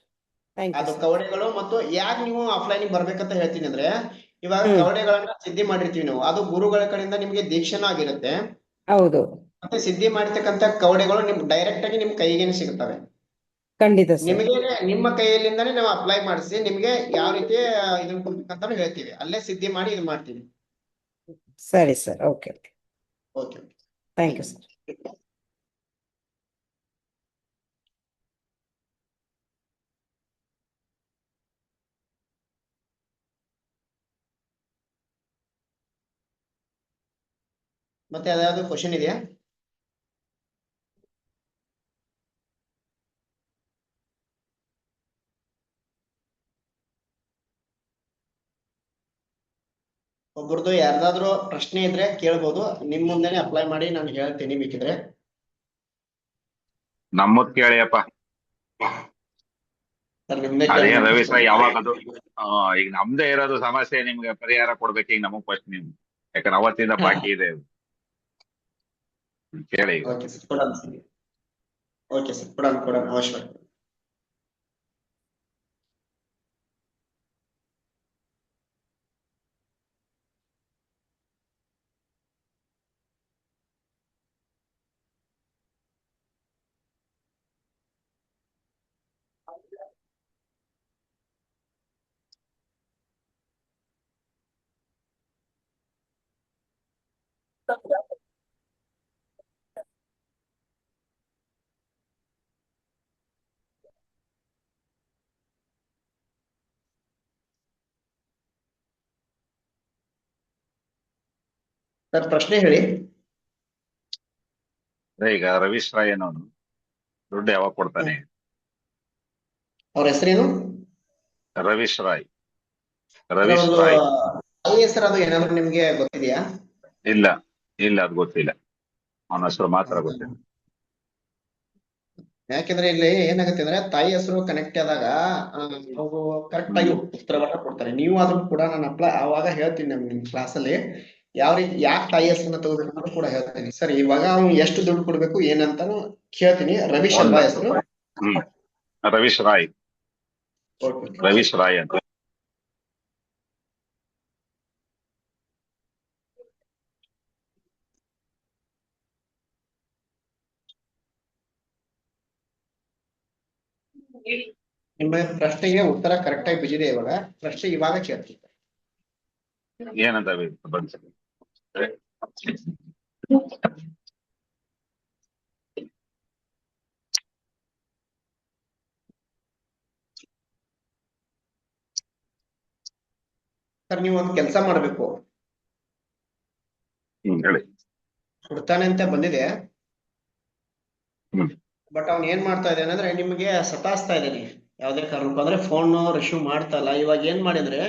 ಥ್ಯಾಂಕ್ ಯು ಅದು ಸರ್. ಕವಡೆಗಳು. ಮತ್ತು ಯಾಕೆ ನೀವು ಆಫ್ಲೈನ್ ಬರ್ಬೇಕಂತ ಹೇಳ್ತೀನಿ ಅಂದ್ರೆ, ಇವಾಗ ಕವಡೆಗಳನ್ನ ಸಿದ್ಧಿ ಮಾಡಿರ್ತೀವಿ ನಾವು, ಅದು ಗುರುಗಳ ಕಡೆಯಿಂದ ನಿಮ್ಗೆ ದೀಕ್ಷೆನೂ ಆಗಿರುತ್ತೆ. ಹೌದು, ಮತ್ತೆ ಸಿದ್ಧಿ ಮಾಡಿರ್ತಕ್ಕಂಥ ಕವಡೆಗಳು ನಿಮ್ ಡೈರೆಕ್ಟ್ ಆಗಿ ನಿಮ್ ಕೈಗೇನೆ ಸಿಗುತ್ತವೆ. ಖಂಡಿತ ಸರ್. ನಿಮಗೆ ನಿಮ್ಮ ಕೈಯಲ್ಲಿಂದಾನೇ ನಾವು ಅಪ್ಲೈ ಮಾಡಿಸಿ ನಿಮ್ಗೆ ಯಾವ ರೀತಿ ಇದನ್ನ ಕೊಡ್ಬೇಕಂತ ಹೇಳ್ತೀವಿ, ಅಲ್ಲೇ ಸಿದ್ಧಿ ಮಾಡಿ ಇದು ಮಾಡ್ತೀವಿ. ಸರಿ sir, okay, okay, thank you sir. ಮತ್ತೆ ಅದಾದ್ರು ಕ್ವಶನ್ ಇದೆಯಾ? ಒಬ್ಬರದು ಯಾರ್ದಾದ್ರು ಪ್ರಶ್ನೆ ಇದ್ರೆ ಕೇಳ್ಬೋದು, ನಿಮ್ ಮುಂದೆನೆ ಅಪ್ಲೈ ಮಾಡಿ ನಾನು ಹೇಳ್ತೀನಿ ಬೇಕಿದ್ರೆ. ನಮ್ಮದ್ ಕೇಳಿಯಪ್ಪ. ಸರ್ ನಿಮ್ದೇ ಅದೇ ಕೇಳ್ಬೋದು. ರವಿ ಸರ್ ಯಾವಾಗ ಅದು ಈಗ ನಮ್ದೇ ಇರೋದು ಸಮಸ್ಯೆ, ನಿಮ್ಗೆ ಪರಿಹಾರ ಕೊಡ್ಬೇಕು ಈಗ ನಮಗ್ ಫಸ್ಟ್ ನೀವು, ಯಾಕಂದ್ರೆ ಅವತ್ತಿಂದ ಬಾಕಿ ಇದೆ ಅದು. ಕೇಳಿ ಈಗ. ಓಕೆ ಸರ್, ಕೊಡೋಣ. ಓಕೆ ಸರ್, ಕೊಡೋಣ ಅವಶ್ಯವಾಗಿ. ಸರ್ ಪ್ರಶ್ನೆ ಹೇಳಿ. ಅದೇ ಈಗ ರವೀಶ್ ರಾಯ್ ಅನ್ನೋನು ದುಡ್ಡು ಯಾವಾಗ ಕೊಡ್ತಾನೆ? ಅವ್ರ ಹೆಸರೇನು? ರವೀಶ್ ರಾಯ್. ರವೀಶ್ ರಾಯ್. ಅಲ್ಲಿ ಹೆಸರು ಅದು ಏನಾದ್ರು ನಿಮ್ಗೆ ಗೊತ್ತಿದೆಯಾ? ಇಲ್ಲ ಅದು ಗೊತ್ತಿಲ್ಲ, ಅವನ ಹೆಸರು ಮಾತ್ರ ಗೊತ್ತಿಲ್ಲ. ಯಾಕೆಂದ್ರೆ ಇಲ್ಲಿ ಏನಾಗುತ್ತೆ ಅಂದ್ರೆ, ತಾಯಿ ಹೆಸರು ಕನೆಕ್ಟ್ ಆದಾಗ ಅವರು ಕರೆಕ್ಟ್ ಆಗಿ ಉತ್ತರವನ್ನ ಕೊಡ್ತಾರೆ. ನೀವು ಅದನ್ನು ಕೂಡ ನಾನು ಅವಾಗ ಹೇಳ್ತೀನಿ ನಿಮ್ ಕ್ಲಾಸ್ ಅಲ್ಲಿ ಯಾವ ರೀತಿ ಯಾಕೆ ತಾಯಿ ಹೆಸರನ್ನ ತಗೋಬೇಕು ಅನ್ನೋದು ಕೂಡ ಹೇಳ್ತೀನಿ. ಸರ್ ಇವಾಗ ಅವ್ನು ಎಷ್ಟು ದುಡ್ಡು ಕೊಡ್ಬೇಕು ಏನಂತಾನು ಕೇಳ್ತೀನಿ. ರವೀಶ್ ಅಲ್ವಾ ಹೆಸರು? ರವೀಶ್ ರಾಯ್. ರವೀಶ್ ರಾಯ್ ಅಂತ. ನಿಮ್ಮ ಪ್ರಶ್ನೆಗೆ ಉತ್ತರ ಕರೆಕ್ಟ್ ಆಗಿ ಬಿದ್ದಿದೆ. ಇವಾಗ ಪ್ರಶ್ನೆ ಇವಾಗ ಕೇಳ್ತೀನಿ. ಏನಂತ ಬಂದ ಸರ್ ನೀವು ಒಂದು ಕೆಲಸ ಮಾಡ್ಬೇಕು. ಹೇಳಿ. ಕೊಡ್ತಾನೆ ಅಂತ ಬಂದಿದೆ, ಹ್ಮ್ ಬಟ್ ಅವ್ನ್ ಏನ್ ಮಾಡ್ತಾ ಇದ್ದಾನೆ ಅಂದ್ರೆ ನಿಮ್ಗೆ ಸತಾಯಿಸ್ತಾ ಇದ್ದಾನೆ. ಯಾವ್ದೇ ಕಾರಣಕ್ಕೂ ಅಂದ್ರೆ ಫೋನ್ ರಿಸೀವ್ ಮಾಡ್ತಾ ಇಲ್ಲ. ಇವಾಗ ಏನ್ ಮಾಡಿದ್ರೆ,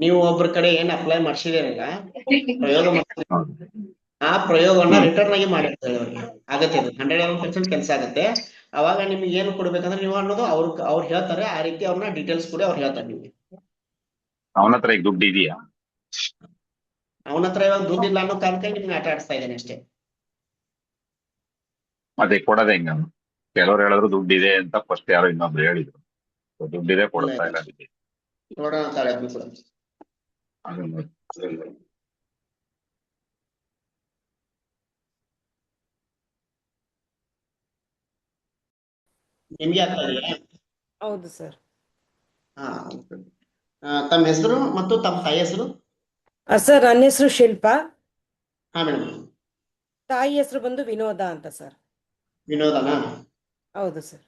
ನೀವು ಒಬ್ರ ಕಡೆ ಏನ್ ಅಪ್ಲೈ ಮಾಡ್ಸಿದಿರಲ್ಲ, ಪ್ರಯೋಗ ಆ ಪ್ರಯೋಗವನ್ನ ರಿಟರ್ನ್ ಆಗಿ ಮಾಡಿರ್ತಾರೆ ಅವ್ರಿಗೆ. ಆಗತ್ತೆ, ಅದು 100% ಕೆಲಸ ಆಗತ್ತೆ. ಅವಾಗ ನಿಮ್ಗೆ ಏನ್ ಕೊಡ್ಬೇಕಂದ್ರೆ ನೀವು ಅನ್ನೋದು ಅವ್ರು ಹೇಳ್ತಾರೆ. ಆ ರೀತಿ ಅವ್ರನ್ನ ಡೀಟೇಲ್ಸ್ ಕೂಡ ಅವ್ರು ಹೇಳ್ತಾರೆ ನಿಮ್ಗೆ. ಅವನ ಹತ್ರ ಈಗ ದುಡ್ಡು ಇದೆಯಾ? ಅವನ ಹತ್ರ ಇವಾಗ ದುಡ್ಡು ಇಲ್ಲ ಅನ್ನೋ ಕಾರಣಕ್ಕೆ ನಿಮ್ಗೆ ಆಟ ಆಡಿಸ್ತಾ ಇದ್ದಾನೆ ಅಷ್ಟೇ. ಅದೇ ಕೊಡೋದೆ ಹೆಂಗ? ಕೆಲವ್ರು ಹೇಳಿದ್ರು ದುಡ್ಡಿದೆ ಅಂತ, ಫಸ್ಟ್ ಯಾರೋ ಇನ್ನೊಬ್ರು ಹೇಳಿದ್ರು ದುಡ್ಡಿದೆ ಕೊಡ್ತಾ ಇಲ್ಲ. ನೋಡೋಣ ತಾಳೆ ಅದನ್ನು ಕೂಡ. ನಿಮ್ಗೆ ಆಗ್ತಾ ಇದೆಯಾ? ಹೌದು ಸರ್. ಹಾ ತಮ್ಮ ಹೆಸರು ಮತ್ತು ತಮ್ಮ ತಾಯಿ ಹೆಸರು? ಸರ್ ನನ್ನ ಹೆಸರು ಶಿಲ್ಪಾ, ಹಾ ಮೇಡಮ್. ತಾಯಿ ಹೆಸರು ಬಂದು ವಿನೋದ ಅಂತ ಸರ್. ವಿನೋದನಾ? ಹೌದು ಸರ್.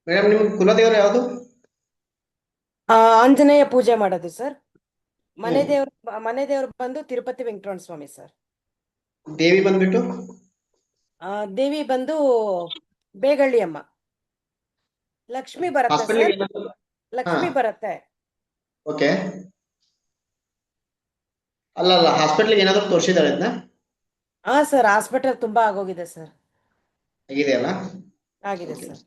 ಮೇಡಮ್ ನಿಮ್ ಕುಲದೇವರು ಯಾವುದು? ಆಂಜನೇಯ ಪೂಜೆ ಮಾಡೋದು ಸರ್. ಮನೆ ಹ್ಮ್. ದೇವ್ರು ಮನೆ ದೇವ್ರು ಬಂದು ತಿರುಪತಿ ವೆಂಕಟರಮಣ ಸ್ವಾಮಿ ಸರ್. ದೇವಿ ಬಂದ್ಬಿಟ್ಟು? ದೇವಿ ಬಂದು ಬೇಗಳ್ಳಿ ಅಮ್ಮ. ಲಕ್ಷ್ಮಿ ಬರುತ್ತೆ ಹಾಸ್ಪಿಟಲ್ ಸರ್, ಲಕ್ಷ್ಮಿ ಬರುತ್ತೆ. ಓಕೆ. ಅಲ್ಲ ಹಾಸ್ಪಿಟ್ಲಿಗೆ ಏನಾದ್ರು ತೋರಿಸಿದಾರೆ ಇದನ್ನ? ಹಾ ಸರ್, ಹಾಸ್ಪಿಟಲ್ ತುಂಬಾ ಆಗೋಗಿದೆ ಸರ್. ಆಗಿದೆಯಲ್ಲ? ಆಗಿದೆ Okay. ಸರ್.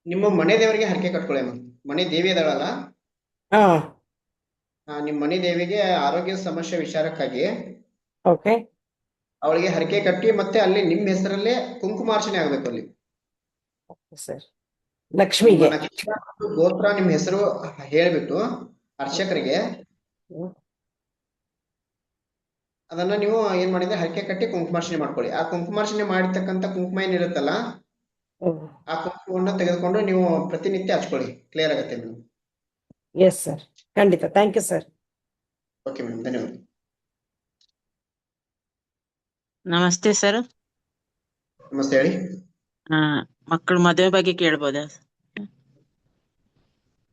ನಿಮ್ಮ ಮನೆ ದೇವರಿಗೆ ಹರಕೆ ಕಟ್ಕೊಳ್ಳಿ ಅಮ್ಮ. ಮನೆ ದೇವಿ ಇದಾಳಲ್ಲ, ಹಾ ನಿಮ್ಮ ಮನೆ ದೇವಿಗೆ ಆರೋಗ್ಯ ಸಮಸ್ಯೆ ವಿಚಾರಕ್ಕಾಗಿ ಓಕೆ ಅವಳಿಗೆ ಹರಕೆ ಕಟ್ಟಿ ಮತ್ತೆ ಅಲ್ಲಿ ನಿಮ್ಮ ಹೆಸರಲ್ಲೇ ಕುಂಕುಮಾರ್ಚನೆ ಆಗ್ಬೇಕು ಅಲ್ಲಿ. ಸರ್. ನಿಮ್ಮ ಲಕ್ಷ್ಮಿಗೆ. ನಕ್ಷತ್ರ ಮತ್ತು ಗೋತ್ರ ನಿಮ್ಮ ಹೆಸರು ಹೇಳ್ಬಿಟ್ಟು ಅರ್ಚಕರಿಗೆ ಅದನ್ನ ನೀವು ಏನ್ ಮಾಡಿದ್ರೆ ಹರಕೆ ಕಟ್ಟಿ ಕುಂಕುಮಾರ್ಚನೆ ಮಾಡ್ಕೊಳ್ಳಿ. ಆ ಕುಂಕುಮಾರ್ಚನೆ ಮಾಡಿರ್ತಕ್ಕಂಥ ಕುಂಕುಮ ಏನಿರುತ್ತಲ್ಲ, ಆ ಕುಂಕುಮವನ್ನ ತೆಗೆದುಕೊಂಡು ನೀವು ಪ್ರತಿನಿತ್ಯ ಹಚ್ಕೊಳ್ಳಿ. ಕ್ಲಿಯರ್ ಆಗುತ್ತೆ ಮೇಡಮ್. ಎಸ್ ಸರ್, ಖಂಡಿತ. Thank you sir. Okay madam, ಧನ್ಯವಾದ. ನಮಸ್ತೆ ಸರ್. ನಮಸ್ತೆ, ಹೇಳಿ. ಮಕ್ಕಳ ಮದುವೆ ಬಗ್ಗೆ ಕೇಳ್ಬೋದಾ?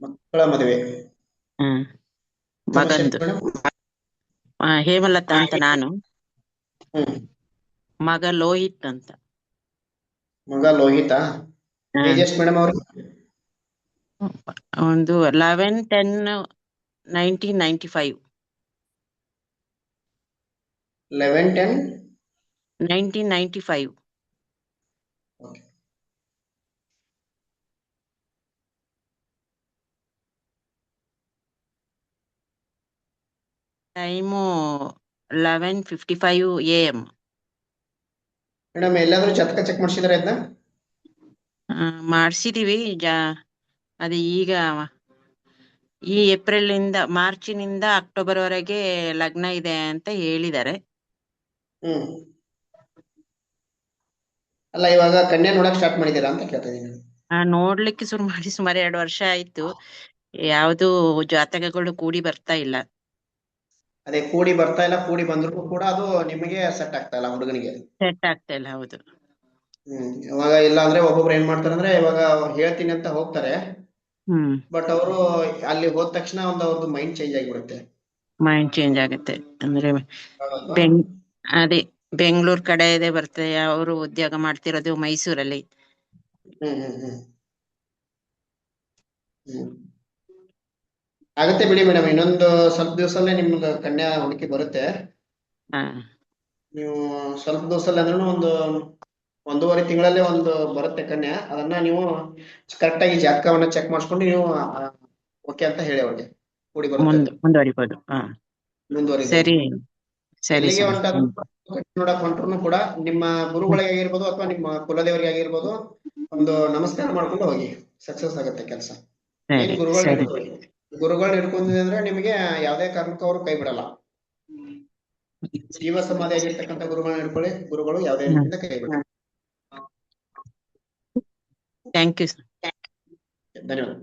ಮಕ್ಕಳ ಮದುವೆ ಮಗಂದು. ಹೇಮಲತಾ ಅಂತ ನಾನು, ಮಗ ಲೋಹಿತ್ ಅಂತ. ಮಗ ಲೋಹಿತಾ? ಏಜ್ ಎಷ್ಟು ಮೇಡಮ್ ಅವ್ರಿಗೆ? ಒಂದು 11/10/1995. 11/10/1995. ಓಕೆ. Time 11:55 AM. ಮೇಡಮ್ ಎಲ್ಲಾದ್ರೂ ಜಾತಕ ಚೆಕ್ ಮಾಡಿಸಿದಾರೆ ಇದನ್ನ? ಮಾಡಿಸಿದೀವಿ. ಅದು ಈಗ ಈ ಮಾರ್ಚಿನಿಂದ ಅಕ್ಟೋಬರ್ ವರೆಗೆ ಲಗ್ನ ಇದೆ ಅಂತ ಹೇಳಿದ್ದಾರೆ. ಅಲ್ಲ, ಇವಾಗ ಕನ್ಯಾ ನೋಡಕ್ ಸ್ಟಾರ್ಟ್ ಮಾಡಿದೀರಾ ಅಂತ ಕೇಳ್ತಾ ಇದೀನಿ. ನೋಡ್ಲಿಕ್ಕೆ ಶುರು ಮಾಡಿ ಸುಮಾರು 2 ವರ್ಷ ಆಯ್ತು. ಯಾವ್ದು ಜಾತಕಗಳು ಕೂಡಿ ಬರ್ತಾ ಇಲ್ಲ. ಅದೇ ಕೂಡಿ ಬರ್ತಾ ಇಲ್ಲ, ಕೂಡಿ ಬಂದ್ರು ಕೂಡ ಅದು ನಿಮಗೆ ಸೆಟ್ ಆಗ್ತಾ ಇಲ್ಲ, ಹುಡುಗನಿಗೆ ಸೆಟ್ ಆಗ್ತಾ ಇಲ್ಲ. ಹೌದು. ಇವಾಗ ಇಲ್ಲ ಅಂದ್ರೆ ಒಬ್ಬೊಬ್ರು ಏನ್ ಮಾಡ್ತಾರೆ ಅಂದ್ರೆ, ಇವಾಗ ಹೇಳ್ತೀನಿ ಅಂತ ಹೋಗ್ತಾರೆ, ಬಟ್ ಅವರು ಅಲ್ಲಿ ಹೋದ ತಕ್ಷಣ ಅವ್ರದ್ದು ಮೈಂಡ್ ಚೇಂಜ್ ಆಗಿಬಿಡುತ್ತೆ. ಮೈಂಡ್ ಚೇಂಜ್ ಆಗುತ್ತೆ ಅಂದ್ರೆ ಅದೇ ಬೆಂಗಳೂರು ಕಡೆ ಇದೆ ಬರ್ತದೆ. ಅವರು ಉದ್ಯೋಗ ಮಾಡ್ತಿರೋದು ಮೈಸೂರಲ್ಲಿ. ಆಗತ್ತೆ ಬಿಡಿ ಮೇಡಮ್, ಇನ್ನೊಂದು ಸ್ವಲ್ಪ ದಿವಸಲ್ಲೇ ನಿಮ್ಗೆ ಕನ್ಯಾ ಹುಡುಕಿ ಬರುತ್ತೆ. ನೀವು ಸ್ವಲ್ಪ ದಿವಸದಲ್ಲಿ ಅಂದ್ರೂ ಒಂದು 1.5 ತಿಂಗಳಲ್ಲೇ ಒಂದು ಬರುತ್ತೆ ಕನ್ಯಾ. ಅದನ್ನ ನೀವು ಕರೆಕ್ಟ್ ಆಗಿ ಜಾತಕವನ್ನ ಚೆಕ್ ಮಾಡಿಸ್ಕೊಂಡು ನೀವು ಓಕೆ ಅಂತ ಹೇಳಿ ಅವ್ರಿಗೆ ಕೂಡಿ ಬರುತ್ತೆ. ಮುಂದುವರಿಬಹುದು. ಸರಿ ಸರಿ ಎಲ್ಲಿಗೆ ಸರ್. ನೋಡಕ್ ಹೊಂಟ್ರು ಕೂಡ ನಿಮ್ಮ ಗುರುಗಳಿಗೆ ಆಗಿರ್ಬೋದು ಅಥವಾ ನಿಮ್ಮ ಕುಲದೇವರಿಗೆ ಆಗಿರ್ಬೋದು ಒಂದು ನಮಸ್ಕಾರ ಮಾಡ್ಕೊಂಡು ಹೋಗಿ, ಸಕ್ಸಸ್ ಆಗುತ್ತೆ ಕೆಲಸ. ಏನ್ ಗುರುಗಳನ್ನ ಹಿಡ್ಕೊಂಡಿದ್ರೆ ಅಂದ್ರೆ ನಿಮಗೆ ಯಾವ್ದೇ ಕಾರಣಕ್ಕೂ ಅವರು ಕೈ ಬಿಡಲ್ಲ. ಜೀವ ಸಮಾಧಿ ಆಗಿರ್ತಕ್ಕಂಥ ಗುರುಗಳನ್ನ ಹಿಡ್ಕೊಳ್ಳಿ, ಗುರುಗಳು ಯಾವ್ದೇ ರೀತಿಯಿಂದ ಕೈ ಬಿಡಲ್ಲ. Thank you. ಧನ್ಯವಾದ.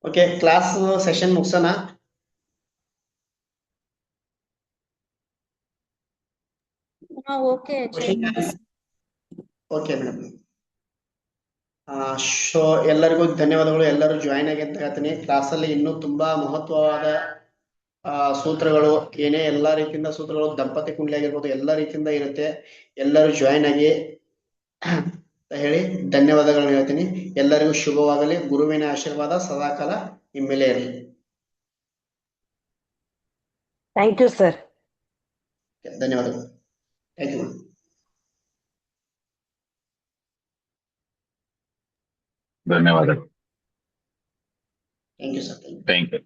ಓಕೆ, ಕ್ಲಾಸ್ ಸೆಷನ್ ಮುಗಿಸೋಣ. Okay okay madam. ಶೋ ಎಲ್ಲರಿಗೂ ಧನ್ಯವಾದಗಳು. ಎಲ್ಲರೂ ಜಾಯಿನ್ ಆಗಿ ಅಂತ ಹೇಳ್ತೀನಿ. ಕ್ಲಾಸಲ್ಲಿ ಇನ್ನೂ ತುಂಬಾ ಮಹತ್ವವಾದ ಸೂತ್ರಗಳು, ಏನೇ ಎಲ್ಲಾ ರೀತಿಯಿಂದ ಸೂತ್ರಗಳು, ದಂಪತಿ ಕುಂಡಲಿ ಆಗಿರ್ಬೋದು, ಎಲ್ಲಾ ರೀತಿಯಿಂದ ಇರುತ್ತೆ. ಎಲ್ಲರೂ ಜಾಯಿನ್ ಆಗಿ ಅಂತ ಹೇಳಿ ಧನ್ಯವಾದಗಳನ್ನ ಹೇಳ್ತೀನಿ. ಎಲ್ಲರಿಗೂ ಶುಭವಾಗಲಿ. ಗುರುವಿನ ಆಶೀರ್ವಾದ ಸದಾಕಾಲ ನಿಮ್ಮ ಮೇಲೆ ಇರಲಿ. Thank you sir. ಧನ್ಯವಾದಗಳು. Thank you. ಧನ್ಯವಾದಗಳು. Thank you sir. Thank you.